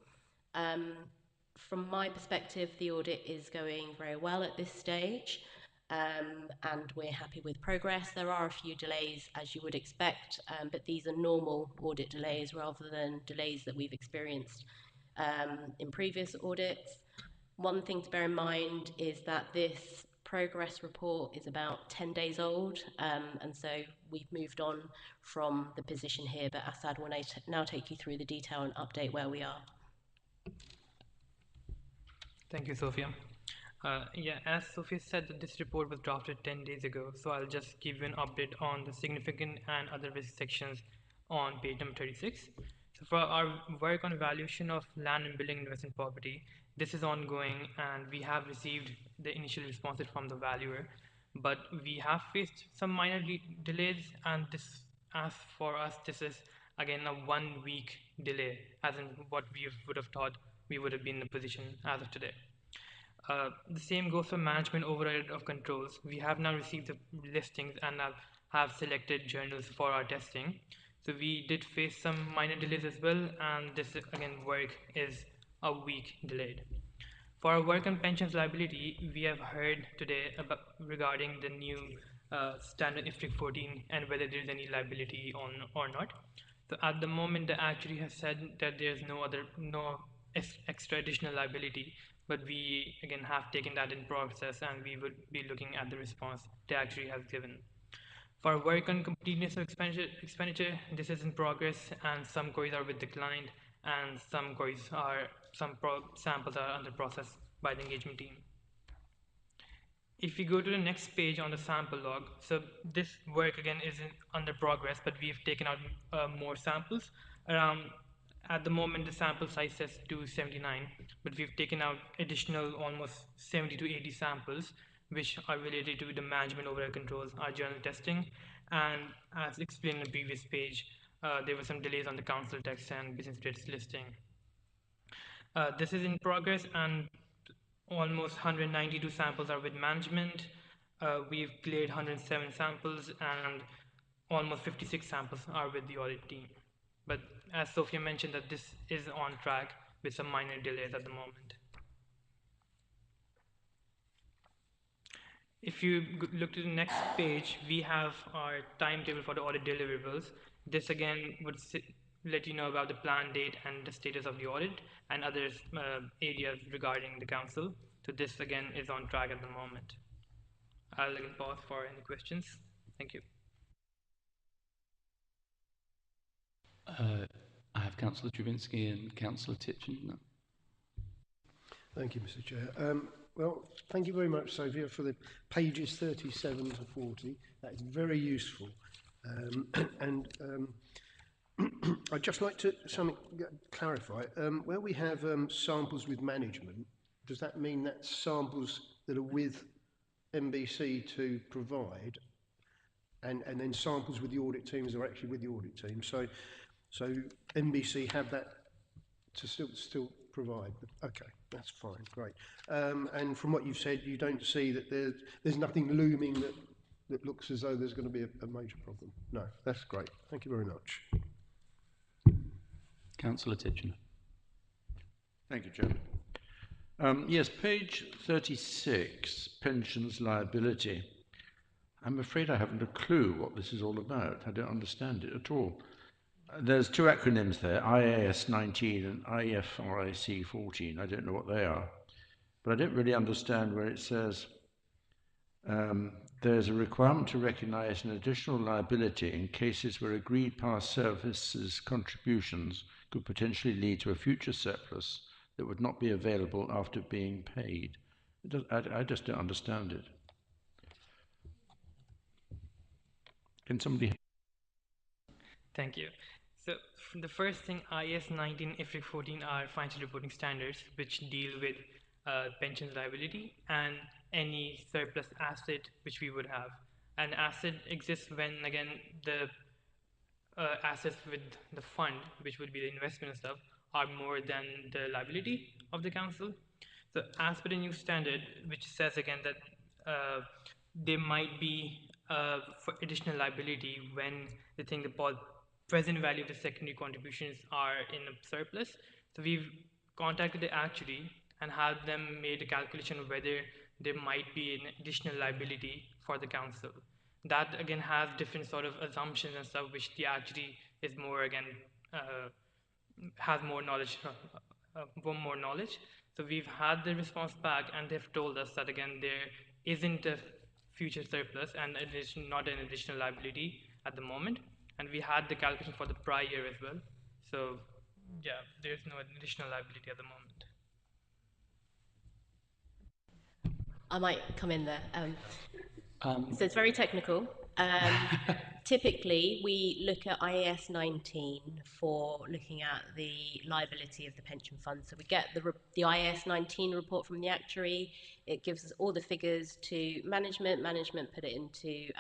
from my perspective, the audit is going very well at this stage, and we're happy with progress. There are a few delays, as you would expect, but these are normal audit delays rather than delays that we've experienced in previous audits. One thing to bear in mind is that this progress report is about 10 days old, and so we've moved on from the position here, but Assad will now take you through the detail and update where we are. Thank you, Sophia. Yeah, as Sophia said, that this report was drafted 10 days ago, so I'll just give you an update on the significant and other risk sections on page number 36. So for our work on evaluation of land and building investment property, this is ongoing and we have received the initial responses from the valuer, but we have faced some minor delays, and this, as for us, this is again a 1 week delay, as in what we would have thought we would have been in a position as of today. The same goes for management override of controls. We have now received the listings and have selected journals for our testing. So we did face some minor delays as well, and this again work is a week delayed. For our work on pensions liability, we have heard today about regarding the new standard IFRIC 14 and whether there is any liability on or not. So at the moment, the actuary has said that there is no extra additional liability, but we again have taken that in process and we would be looking at the response the actuary has given. For work on completeness of expenditure, this is in progress, and some queries are with the client, and some samples are under process by the engagement team. If we go to the next page on the sample log, so this work again is under progress, but we've taken out more samples. At the moment, the sample size says 279, but we've taken out additional almost 70 to 80 samples, which are related to the management override controls, our journal testing, and as explained in the previous page, there were some delays on the council tax and business rates listing. This is in progress, and almost 192 samples are with management. We've cleared 107 samples, and almost 56 samples are with the audit team. But as Sophia mentioned, that this is on track with some minor delays at the moment. If you look to the next page, we have our timetable for the audit deliverables. This again would let you know about the plan date and the status of the audit and other areas regarding the council. So this again is on track at the moment. I'll again pause for any questions. Thank you. I have Councillor Drabinski and Councillor Tipton. Thank you, Mr. Chair. Well, thank you very much, Sophia, for the pages 37 to 40. That is very useful. I'd just like to clarify. Where we have samples with management, does that mean that samples that are with MBC to provide, and then samples with the audit teams are actually with the audit team? So MBC have that to still provide. Okay, that's fine, great. And from what you've said, you don't see that there's nothing looming that looks as though there's going to be a major problem. No, that's great. Thank you very much. Councillor Tipton. Thank you, Chairman. Yes, page 36, pensions liability. I'm afraid I haven't a clue what this is all about. I don't understand it at all. There's two acronyms there, IAS 19 and IFRIC 14. I don't know what they are, but I don't really understand where it says there's a requirement to recognise an additional liability in cases where agreed past services contributions could potentially lead to a future surplus that would not be available after being paid. I just don't understand it. Can somebody... Thank you. So the first thing, IAS 19, IFRIC 14 are financial reporting standards which deal with pensions liability and any surplus asset which we would have. An asset exists when, again, the assets with the fund, which would be the investment and stuff, are more than the liability of the council. So as per the new standard, which says again that there might be for additional liability when the present value of the secondary contributions are in a surplus. So we've contacted the actuary, and have them made a calculation of whether there might be an additional liability for the council. That again has different sort of assumptions and stuff, which the actuary is more again has more knowledge, more knowledge. So we've had the response back, and they've told us that again there isn't a future surplus, and it is not an additional liability at the moment. And we had the calculation for the prior year as well. So yeah, there's no additional liability at the moment. I might come in there. So it's very technical. Typically, we look at IAS 19 for looking at the liability of the pension fund. So we get the IAS 19 report from the actuary. It gives us all the figures to management. Management put it into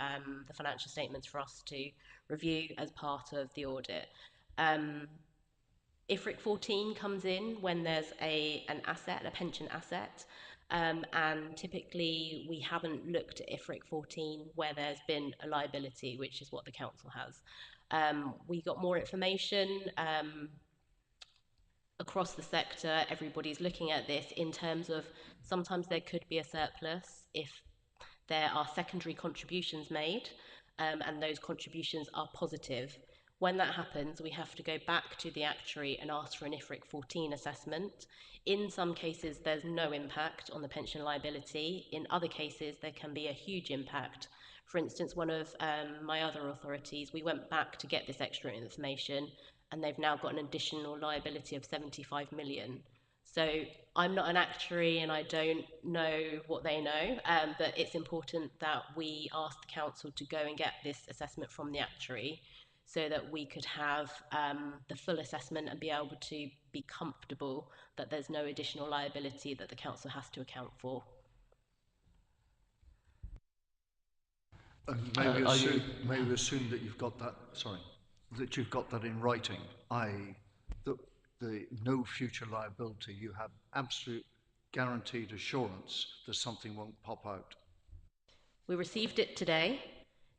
the financial statements for us to review as part of the audit. IFRIC 14 comes in when there's an asset, a pension asset. And typically we haven't looked at IFRIC 14 where there's been a liability, which is what the council has. We got more information across the sector. Everybody's looking at this in terms of sometimes there could be a surplus if there are secondary contributions made, and those contributions are positive. When that happens, we have to go back to the actuary and ask for an IFRIC 14 assessment. In some cases, there's no impact on the pension liability. In other cases, there can be a huge impact. For instance, one of my other authorities, we went back to get this extra information, and they've now got an additional liability of 75 million. So I'm not an actuary and I don't know what they know, but it's important that we ask the council to go and get this assessment from the actuary so that we could have the full assessment and be able to be comfortable that there's no additional liability that the council has to account for. And may we assume that you've got that, that you've got that in writing, i.e. that the no future liability, you have absolute guaranteed assurance that something won't pop out? We received it today,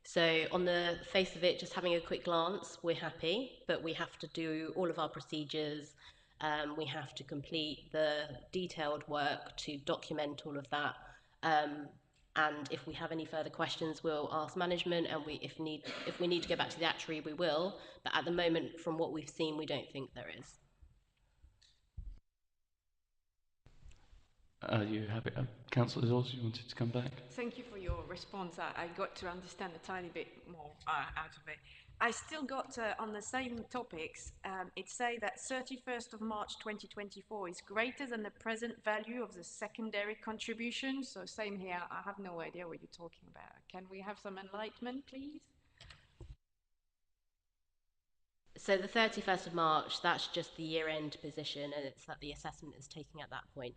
so on the face of it, just having a quick glance, we're happy, but we have to do all of our procedures. We have to complete the detailed work to document all of that. And if we have any further questions, we'll ask management, and if we need to go back to the actuary, we will. But at the moment, from what we've seen, we don't think there is. You happy? Councillor Dawes, you wanted to come back? Thank you for your response. I got to understand a tiny bit more out of it. I still got on the same topics. It say that 31st of March 2024 is greater than the present value of the secondary contribution. So same here. I have no idea what you're talking about. Can we have some enlightenment, please? So the 31st of March, that's just the year-end position, and it's that the assessment is taking at that point.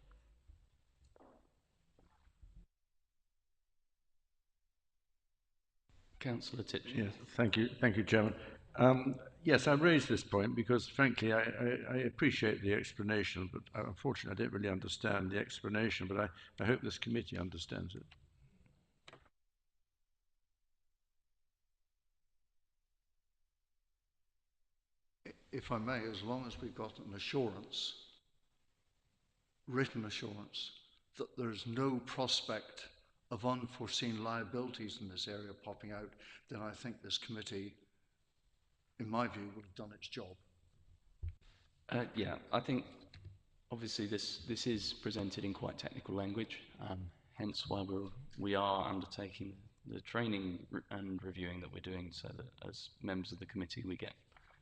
Councillor Titch. Yes, thank you, Chairman. Yes, I raised this point because, frankly, I appreciate the explanation, but unfortunately, I don't really understand the explanation. But I hope this committee understands it. If I may, as long as we've got an assurance, written assurance, that there's no prospect of unforeseen liabilities in this area popping out, then I think this committee, in my view, would have done its job. Yeah, I think obviously this is presented in quite technical language, hence why we are undertaking the training and reviewing that we're doing, so that as members of the committee we get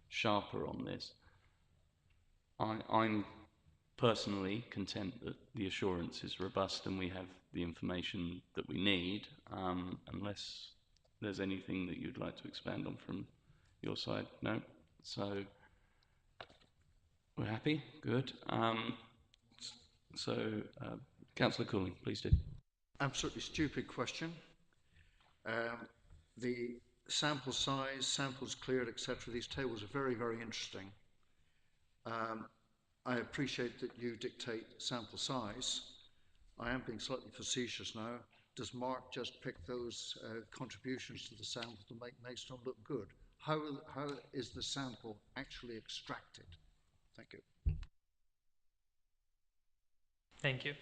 sharper on this. I'm personally content that the assurance is robust and we have the information that we need, unless there's anything that you'd like to expand on from your side. No? So we're happy? Good. Councillor Cooling, please do. Absolutely stupid question. The sample size, samples cleared, etc. These tables are very, very interesting. I appreciate that you dictate sample size. I am being slightly facetious now. Does Mark just pick those contributions to the sample to make Maidstone look good? How is the sample actually extracted? Thank you. Thank you.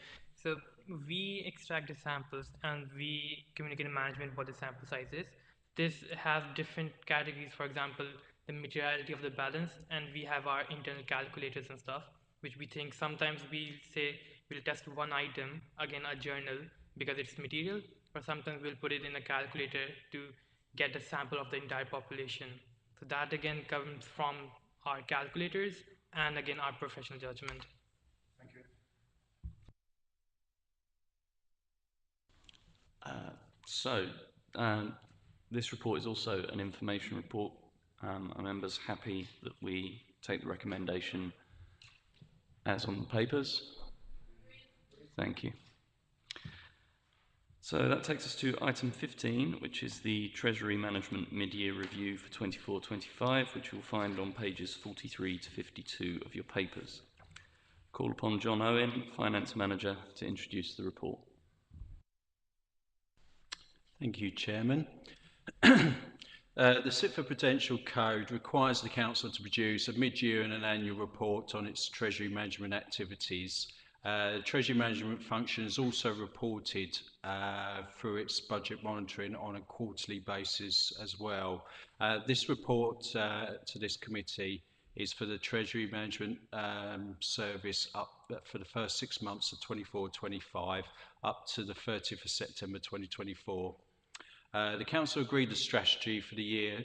So we extract the samples and we communicate to management what the sample size is. This has different categories, for example, the materiality of the balance, and we have our internal calculators and stuff, which we think sometimes we'll say we'll test one item, again a journal, because it's material, or sometimes we'll put it in a calculator to get a sample of the entire population. So that again comes from our calculators and again our professional judgment. So, this report is also an information report. Are members happy that we take the recommendation as on the papers? Thank you. So that takes us to item 15, which is the Treasury Management Mid-Year Review for 24-25, which you'll find on pages 43 to 52 of your papers. Call upon John Owen, Finance Manager, to introduce the report. Thank you, Chairman. The Sit for Prudential Code requires the Council to produce a mid-year and an annual report on its Treasury management activities. Treasury management function is also reported through its budget monitoring on a quarterly basis as well. This report to this committee is for the Treasury Management Service up for the first 6 months of 24-25 up to the 30th of September 2024. The Council agreed the strategy for the year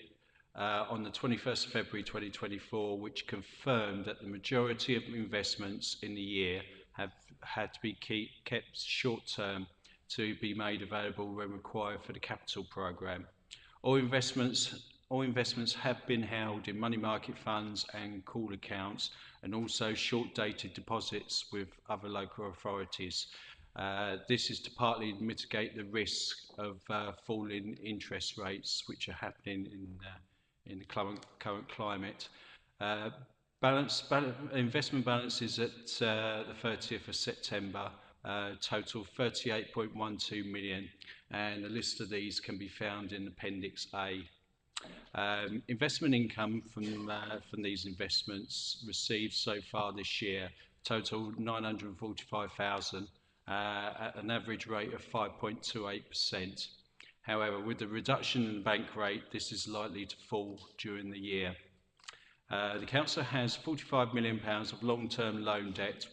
on the 21st of February 2024, which confirmed that the majority of investments in the year have had to be kept short-term to be made available when required for the capital programme. All investments have been held in money market funds and call accounts, and also short-dated deposits with other local authorities. This is to partly mitigate the risk of falling interest rates which are happening in the current climate. Investment balances at the 30th of September total 38.12 million, and a list of these can be found in Appendix A. Investment income from these investments received so far this year total 945,000 at an average rate of 5.28%. However, with the reduction in the bank rate, this is likely to fall during the year. The Council has £45 million of long-term loan debt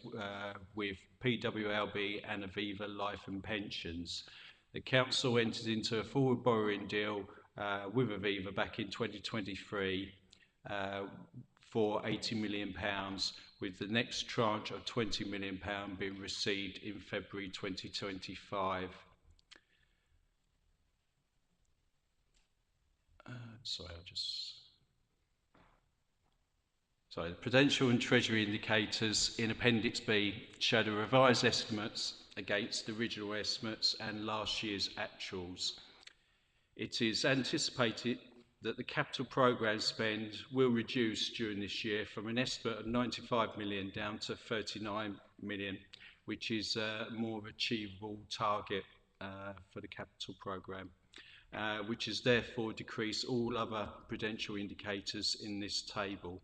with PWLB and Aviva Life and Pensions. The Council entered into a forward borrowing deal with Aviva back in 2023 for £80 million, with the next tranche of £20 million being received in February 2025. The Prudential and Treasury indicators in Appendix B show the revised estimates against the original estimates and last year's actuals. It is anticipated that the capital programme spend will reduce during this year from an estimate of 95 million down to 39 million, which is a more achievable target for the capital programme, which has therefore decreased all other prudential indicators in this table.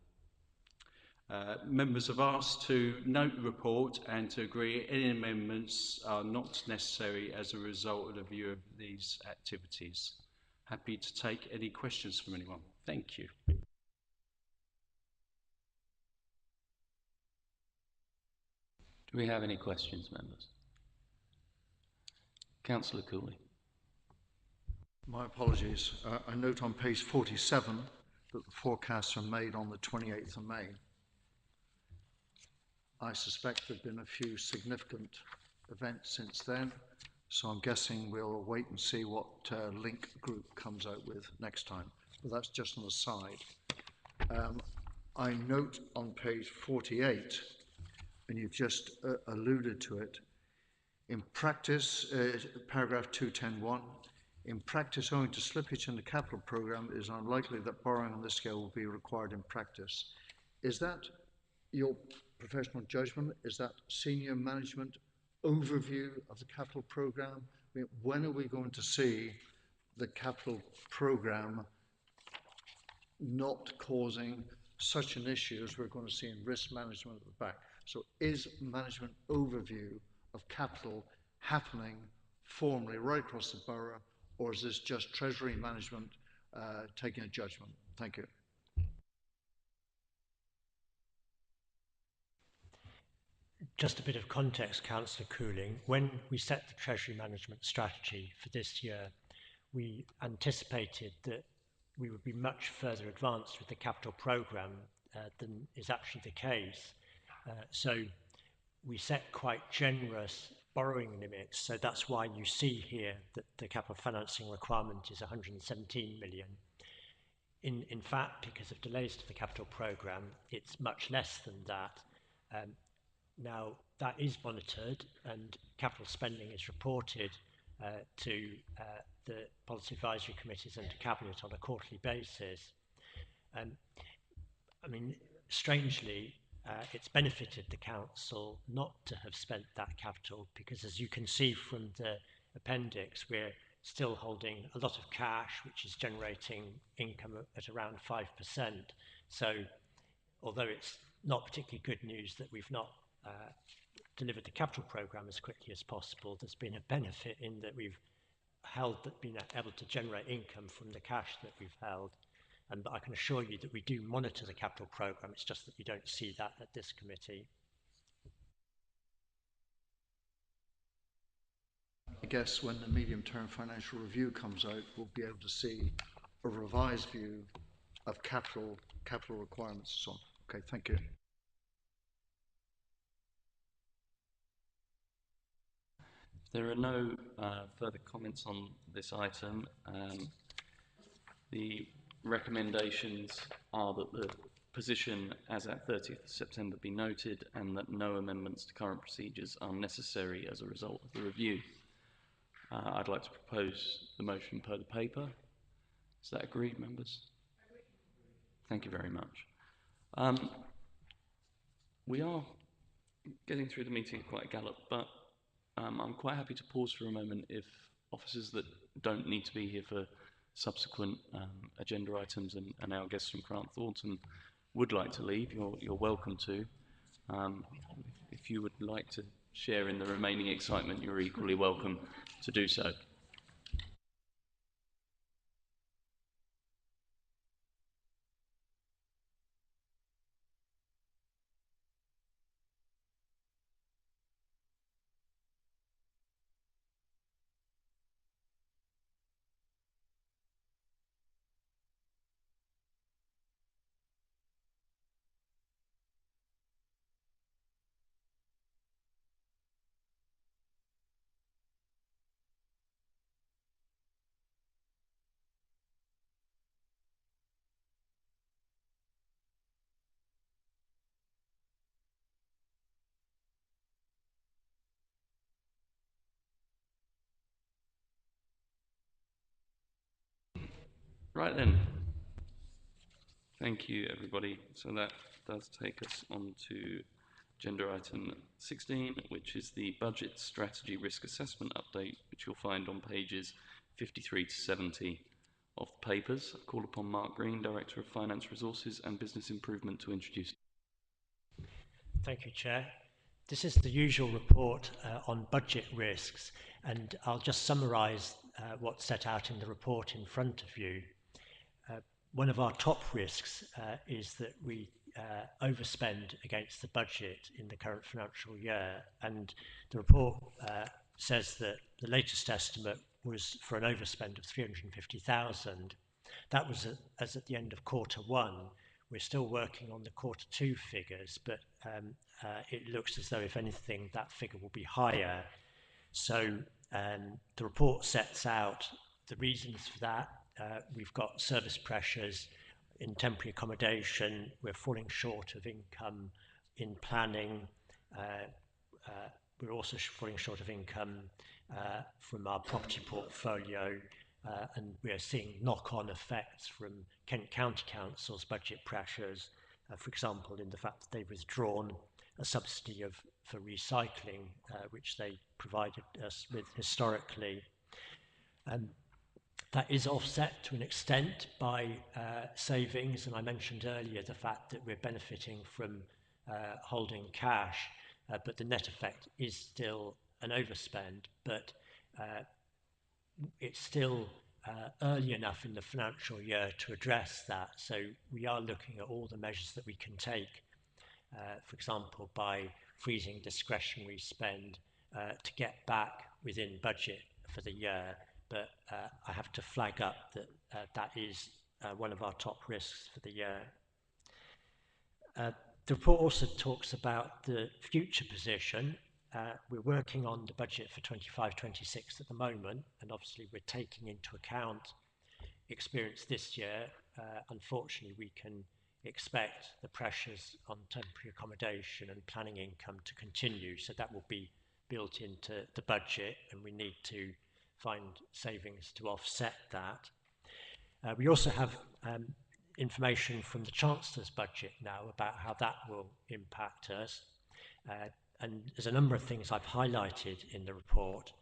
Members have asked to note the report and to agree any amendments are not necessary as a result of the view of these activities. Happy to take any questions from anyone. Thank you. Do we have any questions, members? Councillor Cooley. My apologies. I note on page 47 that the forecasts are made on the 28th of May. I suspect there have been a few significant events since then, so I'm guessing we'll wait and see what Link Group comes out with next time. But that's just an aside. I note on page 48, and you've just alluded to it, in practice, paragraph 210.1, in practice, owing to slippage in the capital programme, it is unlikely that borrowing on this scale will be required in practice. Is that your professional judgment? Is that senior management overview of the capital programme? I mean, when are we going to see the capital programme not causing such an issue as we're going to see in risk management at the back? So is management overview of capital happening formally right across the borough, or is this just Treasury management taking a judgment? Thank you. Just a bit of context, Councillor Cooling. When we set the Treasury management strategy for this year, we anticipated that we would be much further advanced with the capital programme than is actually the case. So we set quite generous borrowing limits. So that's why you see here that the capital financing requirement is 117 million. In fact, because of delays to the capital programme, it's much less than that. Now, that is monitored and capital spending is reported to the policy advisory committees and to Cabinet on a quarterly basis. I mean, strangely, it's benefited the council not to have spent that capital because, as you can see from the appendix, we're still holding a lot of cash, which is generating income at around 5%. So, although it's not particularly good news that we've not delivered the capital programme as quickly as possible, there's been a benefit in that we've been able to generate income from the cash that we've held. And I can assure you that we do monitor the capital programme. It's just that you don't see that at this committee. I guess when the medium-term financial review comes out, we'll be able to see a revised view of capital requirements and so on. Okay, thank you. There are no further comments on this item. The recommendations are that the position as at 30th of September be noted and that no amendments to current procedures are necessary as a result of the review. I'd like to propose the motion per the paper. Is that agreed, members? Thank you very much. We are getting through the meeting at quite a gallop, but I'm quite happy to pause for a moment if officers that don't need to be here for subsequent agenda items and our guests from Grant Thornton would like to leave. You're welcome to. If you would like to share in the remaining excitement, you're equally welcome to do so. Right then. Thank you, everybody. So that does take us on to agenda item 16, which is the Budget Strategy Risk Assessment Update, which you'll find on pages 53 to 70 of the papers. I call upon Mark Green, Director of Finance Resources and Business Improvement, to introduce. Thank you, Chair. This is the usual report on budget risks, and I'll just summarise what's set out in the report in front of you. One of our top risks is that we overspend against the budget in the current financial year, and the report says that the latest estimate was for an overspend of 350,000. That was as at the end of Q1. We're still working on the Q2 figures, but it looks as though, if anything, that figure will be higher. So the report sets out the reasons for that. We've got service pressures in temporary accommodation. We're falling short of income in planning. We're also falling short of income from our property portfolio, and we are seeing knock-on effects from Kent County Council's budget pressures, for example, in the fact that they've withdrawn a subsidy for recycling, which they provided us with historically. That is offset to an extent by savings, and I mentioned earlier the fact that we're benefiting from holding cash, but the net effect is still an overspend, but it's still early enough in the financial year to address that. So we are looking at all the measures that we can take, for example, by freezing discretionary spend to get back within budget for the year. But I have to flag up that that is one of our top risks for the year. The report also talks about the future position. We're working on the budget for 25-26 at the moment, and obviously we're taking into account experience this year. Unfortunately, we can expect the pressures on temporary accommodation and planning income to continue, so that will be built into the budget, and we need to find savings to offset that. We also have information from the Chancellor's budget now about how that will impact us. And there's a number of things I've highlighted in the report.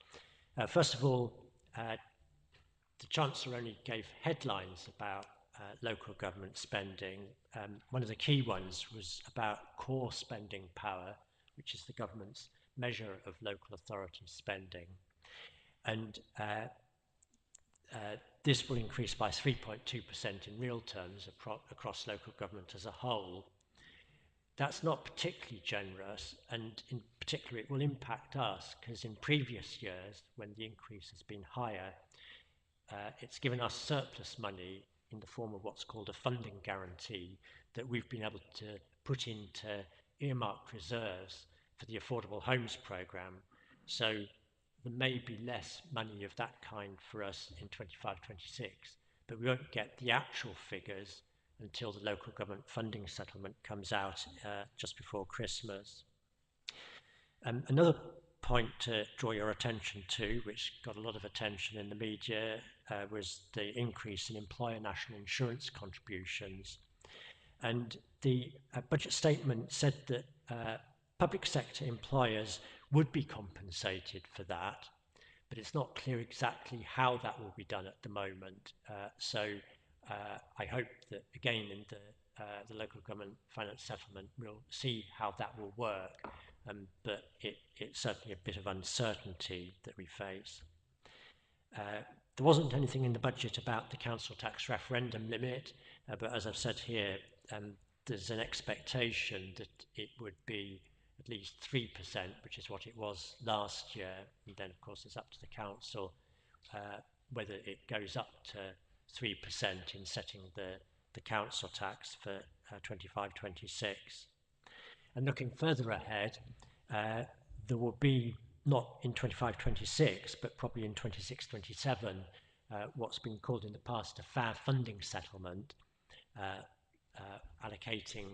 First of all, the Chancellor only gave headlines about local government spending. One of the key ones was about core spending power, which is the government's measure of local authority spending. And this will increase by 3.2% in real terms across local government as a whole. That's not particularly generous, and in particular it will impact us because in previous years, when the increase has been higher, it's given us surplus money in the form of what's called a funding guarantee that we've been able to put into earmarked reserves for the Affordable Homes Programme. So there may be less money of that kind for us in 25-26, but we won't get the actual figures until the local government funding settlement comes out just before Christmas. Another point to draw your attention to, which got a lot of attention in the media, was the increase in employer national insurance contributions. And the budget statement said that public sector employers would be compensated for that, but it's not clear exactly how that will be done at the moment. So I hope that, again, in the local government finance settlement, we'll see how that will work, but it's certainly a bit of uncertainty that we face. There wasn't anything in the budget about the council tax referendum limit, but as I've said here, there's an expectation that it would be at least 3%, which is what it was last year, and then of course it's up to the council whether it goes up to 3% in setting the council tax for 25-26. And looking further ahead, there will be, not in 25-26, but probably in 26-27, what's been called in the past a fair funding settlement, allocating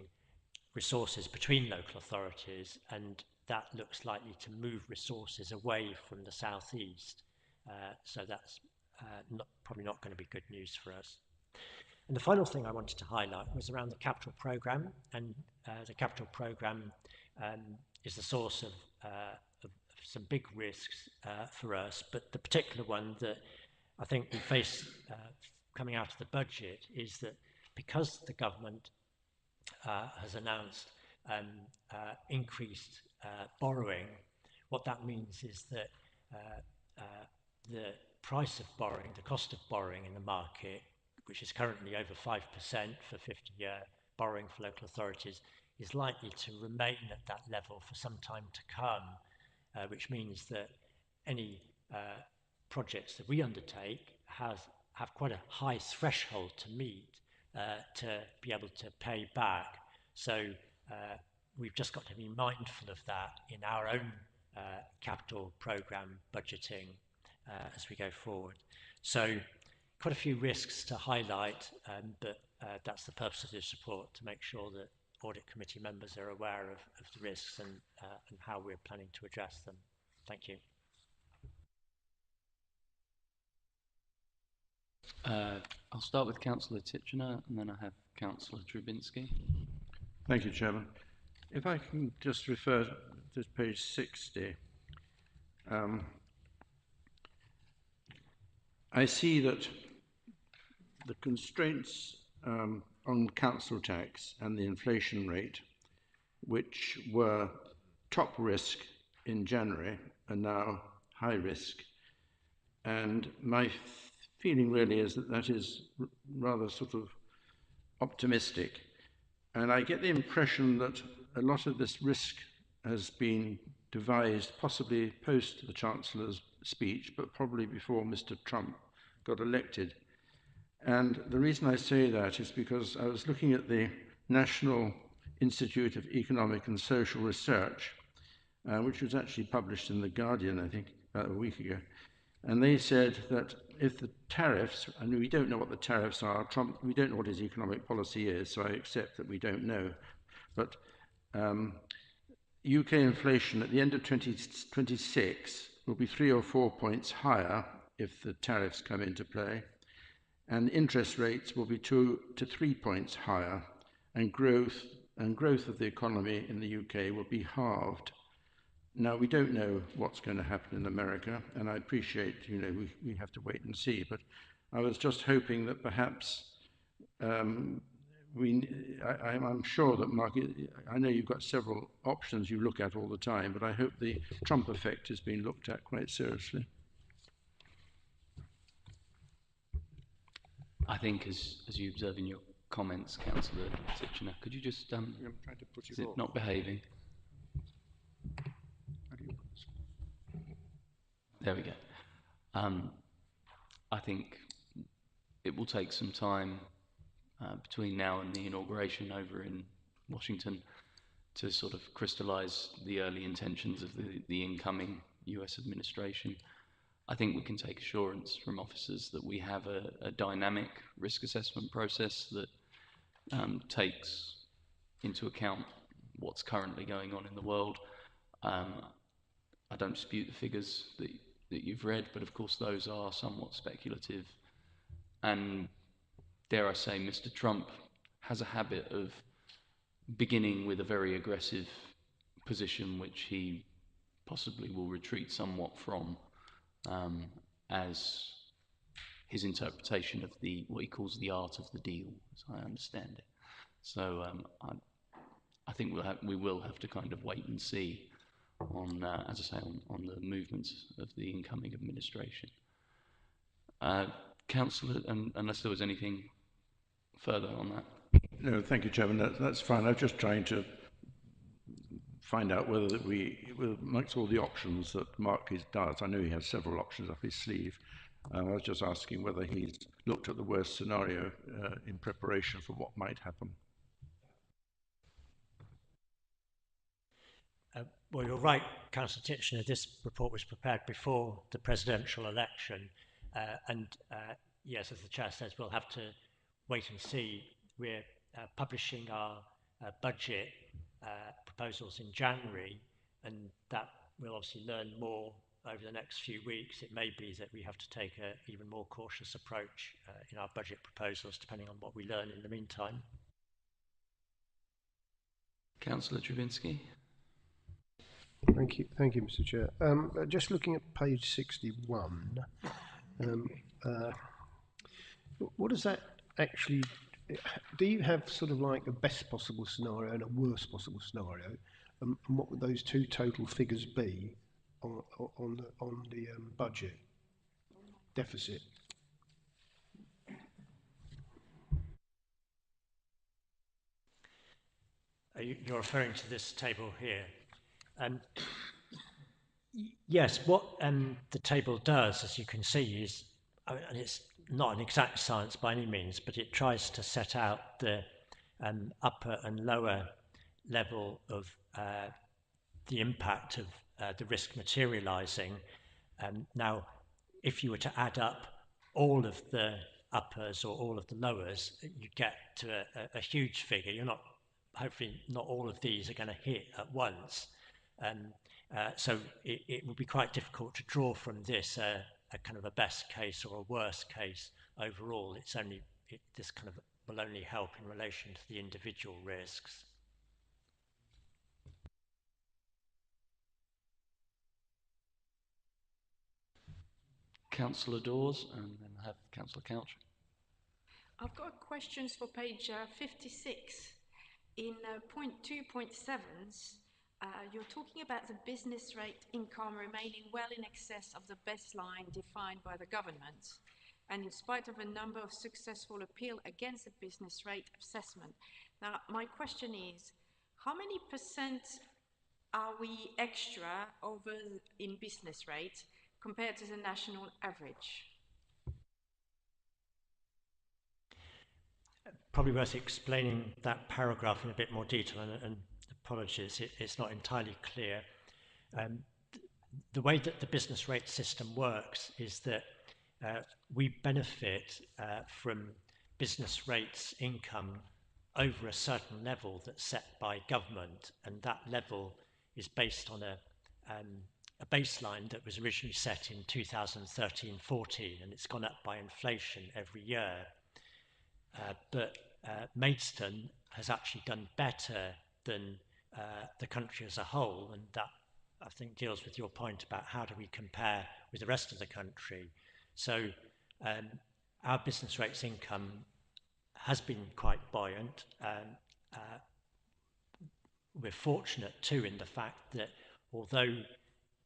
resources between local authorities, and that looks likely to move resources away from the southeast. So that's probably not going to be good news for us. And the final thing I wanted to highlight was around the capital programme, and the capital programme is the source of some big risks for us, but the particular one that I think we face coming out of the budget is that because the government has announced increased borrowing, what that means is that the price of borrowing, the cost of borrowing in the market, which is currently over 5% for 50-year borrowing for local authorities, is likely to remain at that level for some time to come, which means that any projects that we undertake have quite a high threshold to meet to be able to pay back. So we've just got to be mindful of that in our own capital programme budgeting as we go forward. So quite a few risks to highlight, but that's the purpose of this report, to make sure that audit committee members are aware of the risks and how we're planning to address them. Thank you. I'll start with Councillor Titchener and then I have Councillor Drubinski. Thank you, Chairman. If I can just refer to page 60. I see that the constraints on council tax and the inflation rate which were top risk in January and now high risk. And my feeling really is that that is rather sort of optimistic. And I get the impression that a lot of this risk has been devised possibly post the Chancellor's speech, but probably before Mr. Trump got elected. And the reason I say that is because I was looking at the National Institute of Economic and Social Research, which was actually published in The Guardian, I think, about a week ago. And they said that if the tariffs, and we don't know what the tariffs are, Trump, we don't know what his economic policy is, so I accept that we don't know. But UK inflation at the end of 2026 will be 3 or 4 points higher if the tariffs come into play, and interest rates will be 2 to 3 points higher, and growth of the economy in the UK will be halved. Now, we don't know what's going to happen in America, and I appreciate, we have to wait and see, but I was just hoping that perhaps I'm sure that, Mark, I know you've got several options you look at all the time, but I hope the Trump effect has been looked at quite seriously. I think, as you observe in your comments, Councillor Titchener, could you just, I'm trying to put is it not behaving? There we go. I think it will take some time between now and the inauguration over in Washington to sort of crystallise the early intentions of the incoming US administration. I think we can take assurance from officers that we have a dynamic risk assessment process that takes into account what's currently going on in the world. I don't dispute the figures that you've read, but of course those are somewhat speculative. And dare I say, Mr. Trump has a habit of beginning with a very aggressive position, which he possibly will retreat somewhat from, as his interpretation of what he calls the art of the deal, as I understand it. So I think we will have to kind of wait and see on, as I say, on the movements of the incoming administration. Councillor, unless there was anything further on that. No, thank you, Chairman. That's fine. I was just trying to find out whether amongst all the options that Mark does, I know he has several options up his sleeve. I was just asking whether he's looked at the worst scenario in preparation for what might happen. Well, you're right, Councillor Titchener. This report was prepared before the presidential election, yes, as the Chair says, we'll have to wait and see. We're publishing our budget proposals in January, and that we'll obviously learn more over the next few weeks. It may be that we have to take an even more cautious approach in our budget proposals, depending on what we learn in the meantime. Councillor Trubinski. Thank you, Mr. Chair. Just looking at page 61, what does that actually? Do you have sort of like a best possible scenario and a worst possible scenario, and what would those two total figures be on the budget deficit? You're referring to this table here. Yes, what the table does, as you can see, is, and it's not an exact science by any means, but it tries to set out the upper and lower level of the impact of the risk materialising. Now, if you were to add up all of the uppers or all of the lowers, you get to a huge figure. Hopefully not all of these are going to hit at once. So it would be quite difficult to draw from this a kind of a best case or a worst case overall. This kind of will only help in relation to the individual risks. Councillor Dawes, and then have Councillor Couch. I've got questions for page 56. in point 2.7, you're talking about the business rate income remaining well in excess of the baseline defined by the government, and in spite of a number of successful appeals against the business rate assessment. Now, my question is, how many percent are we extra over in business rate compared to the national average? Probably worth explaining that paragraph in a bit more detail, and apologies, it's not entirely clear. The way that the business rate system works is that we benefit from business rates income over a certain level that's set by government, and that level is based on a baseline that was originally set in 2013-14, and it's gone up by inflation every year. But Maidstone has actually done better than the country as a whole, and that, I think, deals with your point about how do we compare with the rest of the country. So our business rates income has been quite buoyant. We're fortunate too in the fact that although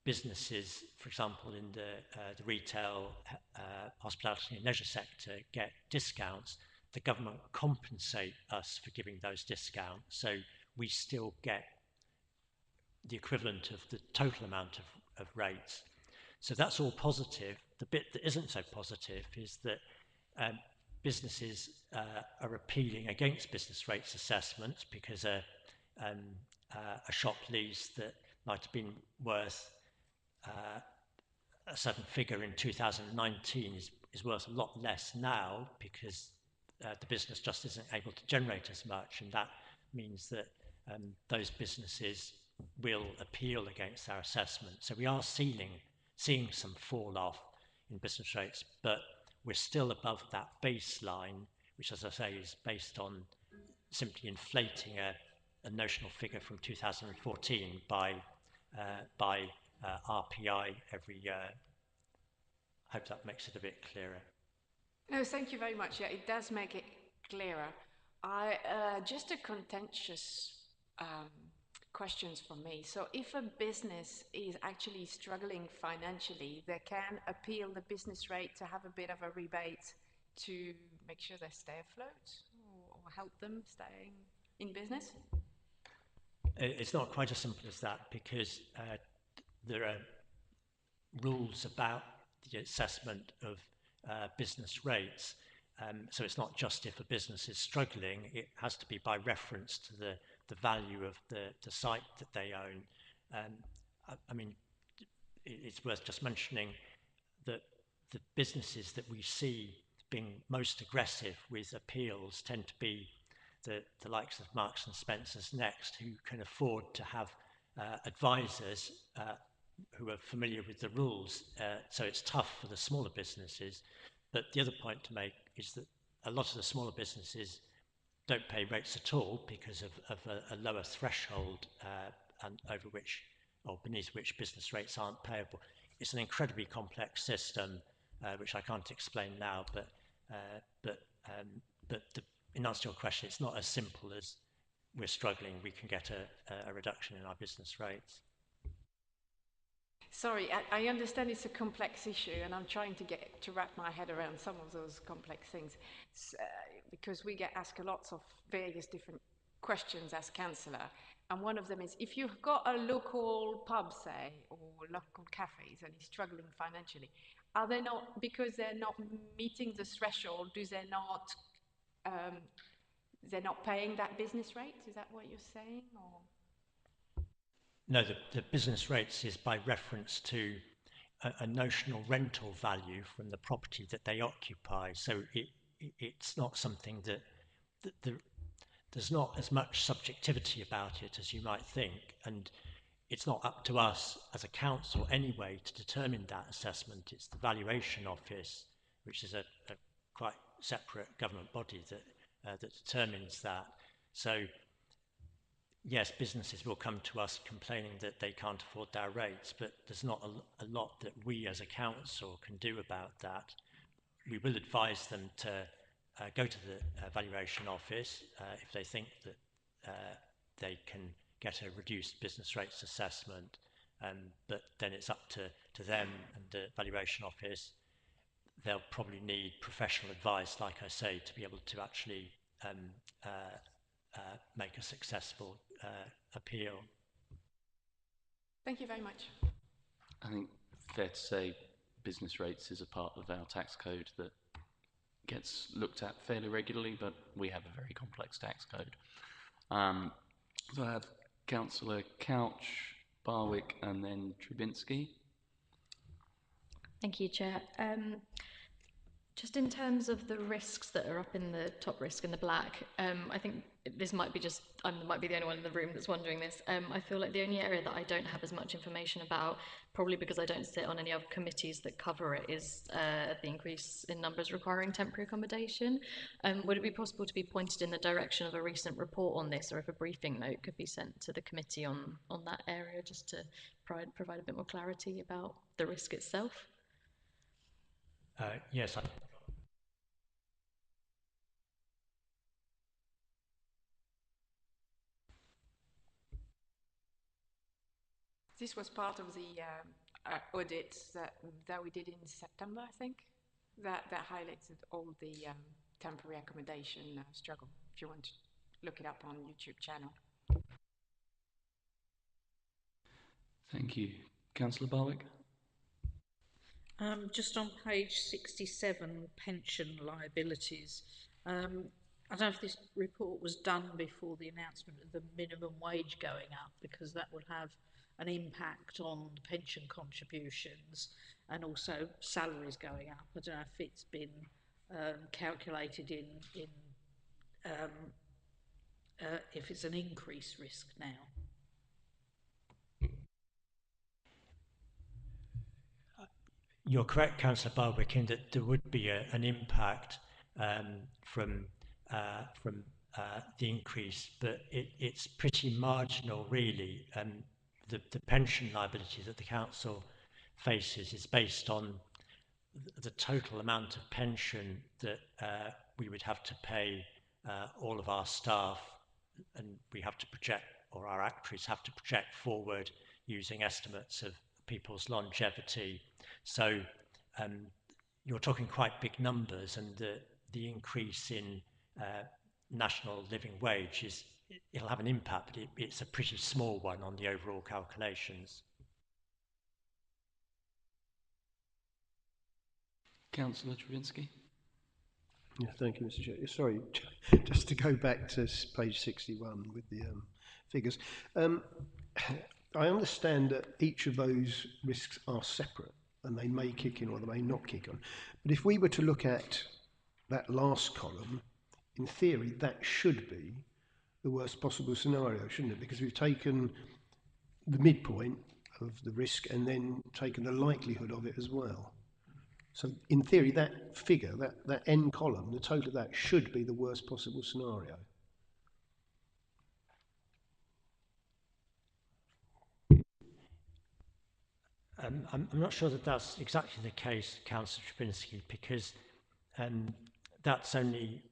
businesses, for example, in the retail, hospitality and leisure sector get discounts, the government compensate us for giving those discounts. So we still get the equivalent of the total amount of rates. So that's all positive. The bit that isn't so positive is that businesses are appealing against business rates assessments because a shop lease that might have been worth a certain figure in 2019 is worth a lot less now because the business just isn't able to generate as much, and that means that those businesses will appeal against our assessment. So we are seeing some fall off in business rates, but we're still above that baseline, which, as I say, is based on simply inflating a notional figure from 2014 by RPI every year. I hope that makes it a bit clearer. No, thank you very much. Yeah, it does make it clearer. Just a contentious questions from me. So if a business is actually struggling financially, they can appeal the business rate to have a bit of a rebate to make sure they stay afloat or help them stay in business? It's not quite as simple as that because there are rules about the assessment of business rates. So it's not just if a business is struggling, it has to be by reference to the value of the site that they own. I mean, it's worth just mentioning that the businesses that we see being most aggressive with appeals tend to be the likes of Marks and Spencer's Next, who can afford to have advisors who are familiar with the rules. So it's tough for the smaller businesses. But the other point to make is that a lot of the smaller businesses don't pay rates at all because of a lower threshold and over which or beneath which business rates aren't payable. It's an incredibly complex system, which I can't explain now, but in answer to your question, it's not as simple as we're struggling, we can get a reduction in our business rates. Sorry, I understand it's a complex issue, and I'm trying to wrap my head around some of those complex things, because we get asked lots of various different questions as councillor, and one of them is, if you've got a local pub, say, or local cafes, and he's struggling financially, are they not, because they're not meeting the threshold, they're not paying that business rate? Is that what you're saying, or? No, the business rates is by reference to a notional rental value from the property that they occupy. So it's not something that there's not as much subjectivity about it as you might think. And it's not up to us as a council anyway to determine that assessment. It's the valuation office, which is a quite separate government body that determines that. So yes, businesses will come to us complaining that they can't afford their rates, but there's not a lot that we as a council can do about that. We will advise them to go to the valuation office if they think that they can get a reduced business rates assessment, but then it's up to them and the valuation office. They'll probably need professional advice, like I say, to be able to actually make a successful appeal. Thank you very much. I think fair to say business rates is a part of our tax code that gets looked at fairly regularly, but we have a very complex tax code. So I have Councillor Couch, Barwick and then Trubinsky. Thank you, Chair. Just in terms of the risks that are up in the top risk in the black, I think this might be just, I might be the only one in the room that's wondering this. I feel like the only area that I don't have as much information about, probably because I don't sit on any other committees that cover it, is the increase in numbers requiring temporary accommodation. Would it be possible to be pointed in the direction of a recent report on this, or if a briefing note could be sent to the committee on that area, just to provide a bit more clarity about the risk itself? Yes. This was part of the audit that we did in September, I think, that highlighted all the temporary accommodation struggle, if you want to look it up on YouTube channel. Thank you. Councillor Barwick? Just on page 67, pension liabilities. I don't know if this report was done before the announcement of the minimum wage going up, because that will have an impact on pension contributions and also salaries going up. I don't know if it's been calculated if it's an increased risk now. You're correct, Councillor Barwick, in that there would be an impact from the increase, but it's pretty marginal, really. The pension liability that the council faces is based on the total amount of pension that we would have to pay all of our staff, and we have to project, or our actuaries have to project forward using estimates of people's longevity. So you're talking quite big numbers, and the increase in national living wage it'll have an impact, but it's a pretty small one on the overall calculations. Councillor Trubinsky? Yeah, thank you, Mr. Chair. Sorry, just to go back to page 61 with the figures. I understand that each of those risks are separate and they may kick in or they may not kick on. But if we were to look at that last column, in theory, that should be the worst possible scenario, shouldn't it? Because we've taken the midpoint of the risk and then taken the likelihood of it as well. So in theory, that figure, that end column, the total of that should be the worst possible scenario. I'm not sure that that's exactly the case, Councillor Trubinsky, because that's only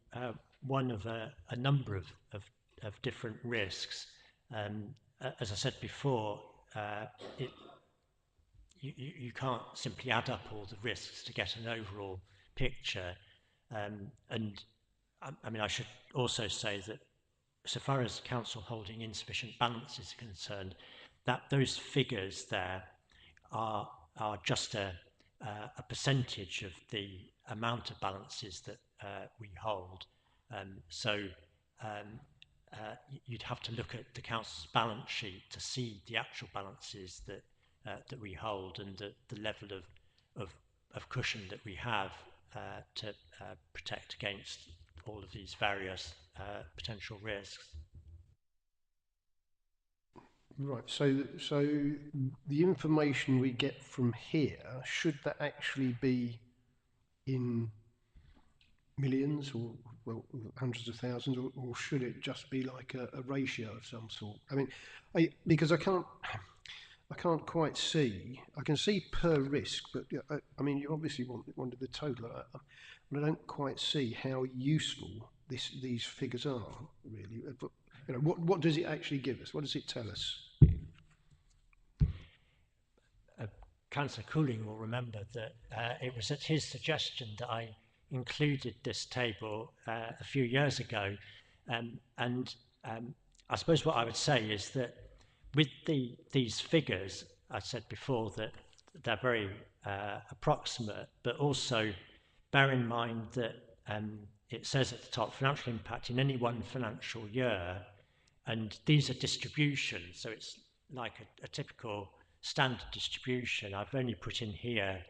one of a number of different risks. As I said before, you can't simply add up all the risks to get an overall picture. And I mean, I should also say that so far as council holding insufficient balances are concerned, that those figures there are just a percentage of the amount of balances that we hold. So you'd have to look at the council's balance sheet to see the actual balances that we hold and the level of cushion that we have to protect against all of these various potential risks. Right, so the information we get from here, should that actually be in millions or well, hundreds of thousands, or should it just be like a ratio of some sort? I mean, because I can't quite see. I can see per risk, but I mean, you obviously wanted the total, but I don't quite see how useful these figures are really. But You know, what does it actually give us? What does it tell us? Councillor Cooling will remember that it was at his suggestion that I included this table a few years ago. I suppose what I would say is that with these figures, I said before that they're very approximate, but also bear in mind that it says at the top, financial impact in any one financial year, and these are distributions, so it's like a typical standard distribution. I've only put in here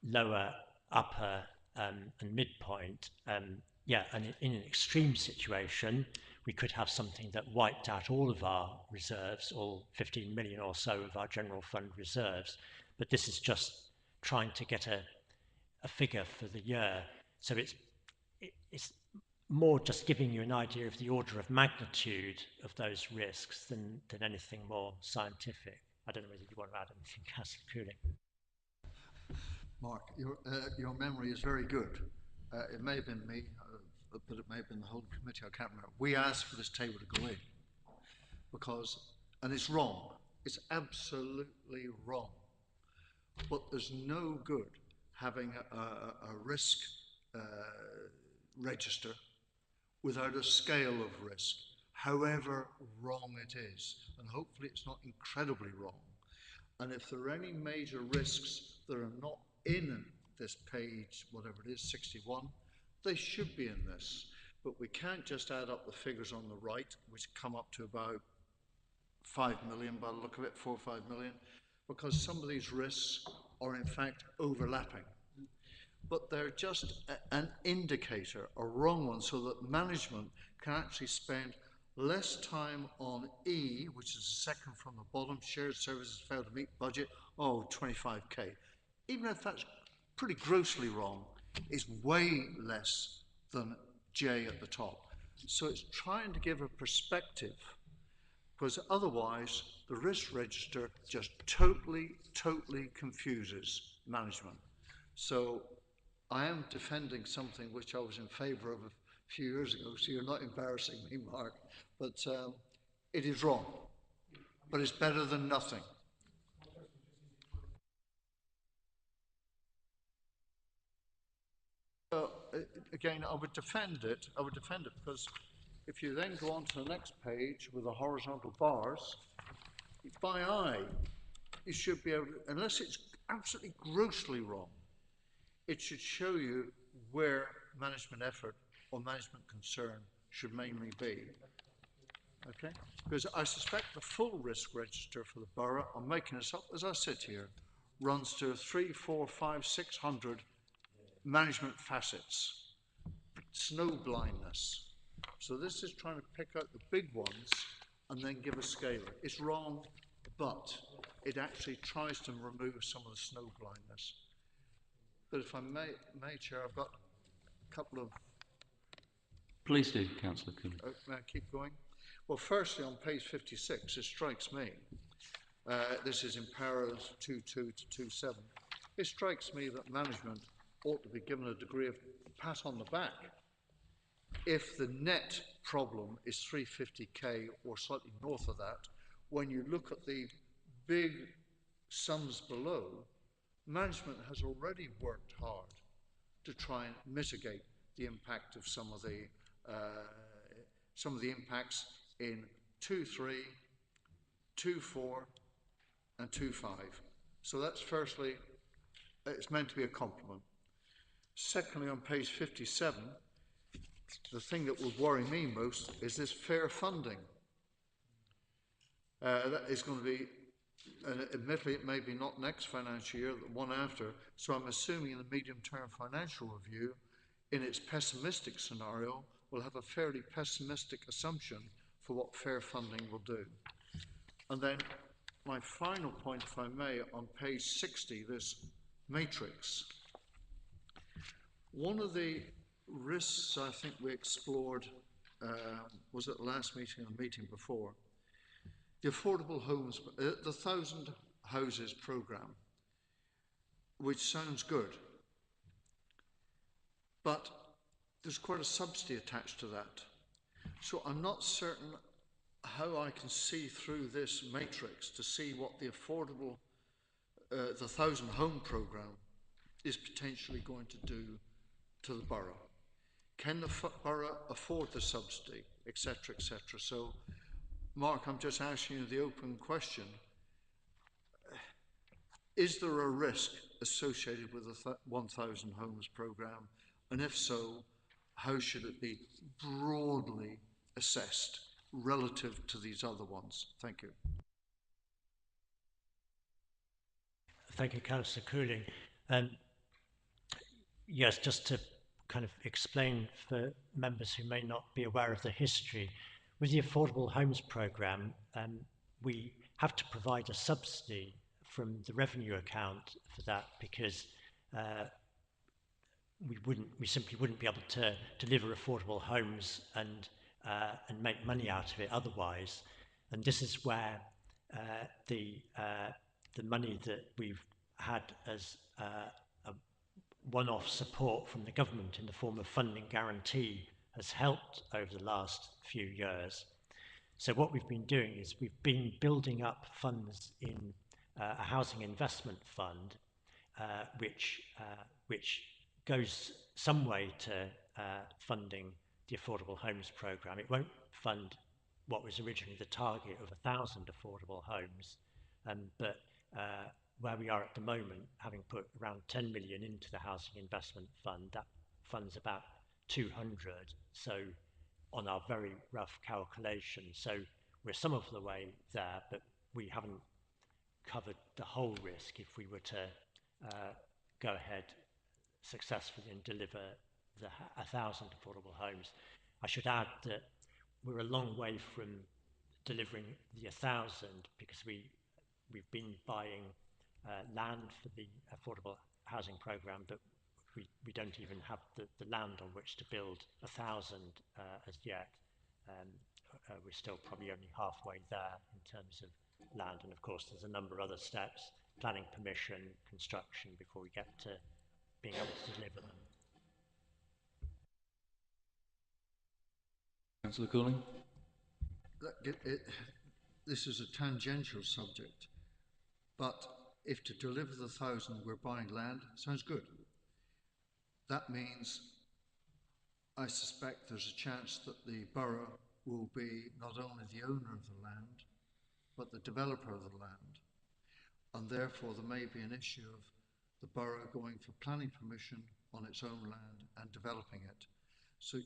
lower, upper, and midpoint. Yeah, and in an extreme situation, we could have something that wiped out all of our reserves, all 15 million or so of our general fund reserves. But this is just trying to get a figure for the year. So it's more just giving you an idea of the order of magnitude of those risks than anything more scientific. I don't know whether you want to add anything, Councillor Cooling. Mark, your memory is very good. It may have been me, but it may have been the whole committee, I can't remember. We asked for this table to go in because, and it's wrong, it's absolutely wrong. But there's no good having a risk register without a scale of risk, however wrong it is. And hopefully it's not incredibly wrong. And if there are any major risks that are not in this page, whatever it is, 61, they should be in this. But we can't just add up the figures on the right, which come up to about 5 million by the look of it, 4 or 5 million, because some of these risks are in fact overlapping. But they're just an indicator, a wrong one, so that management can actually spend less time on E, which is the second from the bottom, shared services fail to meet budget, 25k. Even if that's pretty grossly wrong, it's way less than J at the top. So it's trying to give a perspective, because otherwise the risk register just totally confuses management. So I am defending something which I was in favour of a few years ago, so you're not embarrassing me, Mark, but it is wrong, but it's better than nothing. Again, I would defend it because if you then go on to the next page with the horizontal bars, by eye, you should be able to, unless it's absolutely grossly wrong, it should show you where management effort or management concern should mainly be. Okay? Because I suspect the full risk register for the borough, I'm making this up as I sit here, runs to 300, 400, 500, 600 management facets. Snow blindness. So this is trying to pick out the big ones and then give a scaler. It's wrong, but it actually tries to remove some of the snow blindness. But if I may, Chair, I've got a couple of... Please do, Councillor Cooley. May I keep going? Well, firstly, on page 56, it strikes me, this is in paras 2.2 to 2.7, it strikes me that management ought to be given a degree of pat on the back if the net problem is 350k or slightly north of that. When you look at the big sums below, management has already worked hard to try and mitigate the impact of some of the impacts in 2.3, 2.4 and 2.5. So that's firstly, it's meant to be a compliment. Secondly, on page 57, the thing that would worry me most is this fair funding. That is going to be, and admittedly it may be not next financial year, the one after, so I'm assuming in the medium-term financial review, in its pessimistic scenario, we'll have a fairly pessimistic assumption for what fair funding will do. And then my final point, if I may, on page 60, this matrix. One of the risks I think we explored was at the last meeting and the meeting before. The affordable homes, the 1,000 houses programme, which sounds good, but there's quite a subsidy attached to that. So I'm not certain how I can see through this matrix to see what the affordable, the 1,000 home programme is potentially going to do to the borough. Can the borough afford the subsidy, etc., etc.? So, Mark, I'm just asking you the open question. Is there a risk associated with the 1,000 homes programme? And if so, how should it be broadly assessed relative to these other ones? Thank you. Thank you, Councillor Cooling. Yes, just to kind of explain for members who may not be aware of the history, with the Affordable Homes Programme, we have to provide a subsidy from the revenue account for that because we simply wouldn't be able to deliver affordable homes and make money out of it otherwise. And this is where the money that we've had as a one-off support from the government in the form of funding guarantee has helped over the last few years. So what we've been doing is we've been building up funds in a housing investment fund, which goes some way to funding the Affordable Homes Programme. It won't fund what was originally the target of 1,000 affordable homes, but where we are at the moment, having put around 10 million into the Housing Investment Fund, that funds about 200. So on our very rough calculation, so we're some of the way there, but we haven't covered the whole risk if we were to go ahead successfully and deliver the 1,000 affordable homes. I should add that we're a long way from delivering the 1,000 because we've been buying land for the affordable housing programme, but we don't even have the land on which to build 1,000 as yet. We're still probably only halfway there in terms of land, and of course there's a number of other steps, planning permission, construction, before we get to being able to deliver them. Councillor Cooling? This is a tangential subject, but if to deliver the 1,000 we're buying land, sounds good. That means I suspect there's a chance that the borough will be not only the owner of the land, but the developer of the land. And therefore there may be an issue of the borough going for planning permission on its own land and developing it. So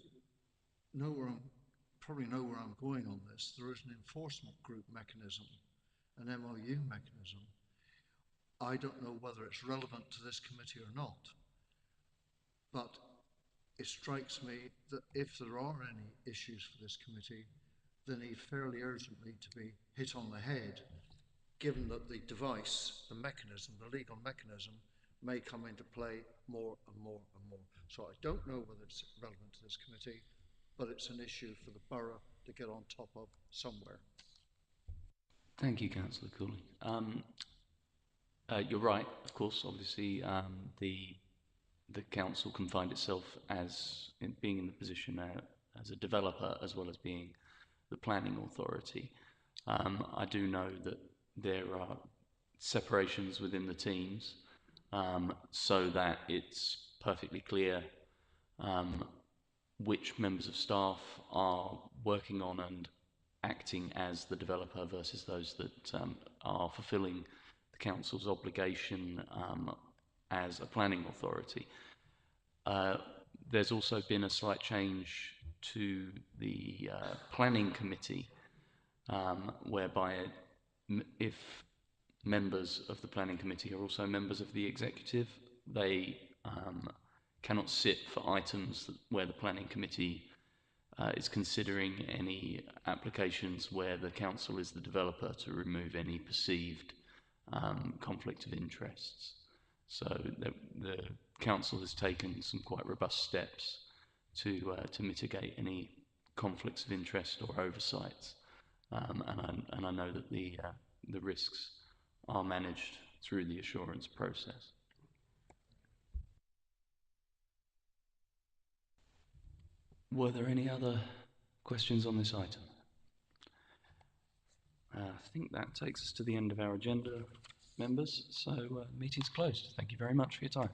probably know where I'm going on this. There is an enforcement group mechanism, an MOU mechanism. I don't know whether it's relevant to this committee or not, but it strikes me that if there are any issues for this committee, they need fairly urgently to be hit on the head, given that the device, the mechanism, the legal mechanism, may come into play more and more and more. So I don't know whether it's relevant to this committee, but it's an issue for the borough to get on top of somewhere. Thank you, Councillor Cooling. You're right, of course. Obviously, the council can find itself as being in the position as a developer as well as being the planning authority. I do know that there are separations within the teams so that it's perfectly clear which members of staff are working on and acting as the developer versus those that are fulfilling the council's obligation as a planning authority. There's also been a slight change to the planning committee whereby if members of the planning committee are also members of the executive, they cannot sit for items where the planning committee is considering any applications where the council is the developer to remove any perceived conflict of interests. So the council has taken some quite robust steps to mitigate any conflicts of interest or oversights, and I know that the risks are managed through the assurance process. Were there any other questions on this item? I think that takes us to the end of our agenda, members. So meeting's closed. Thank you very much for your time.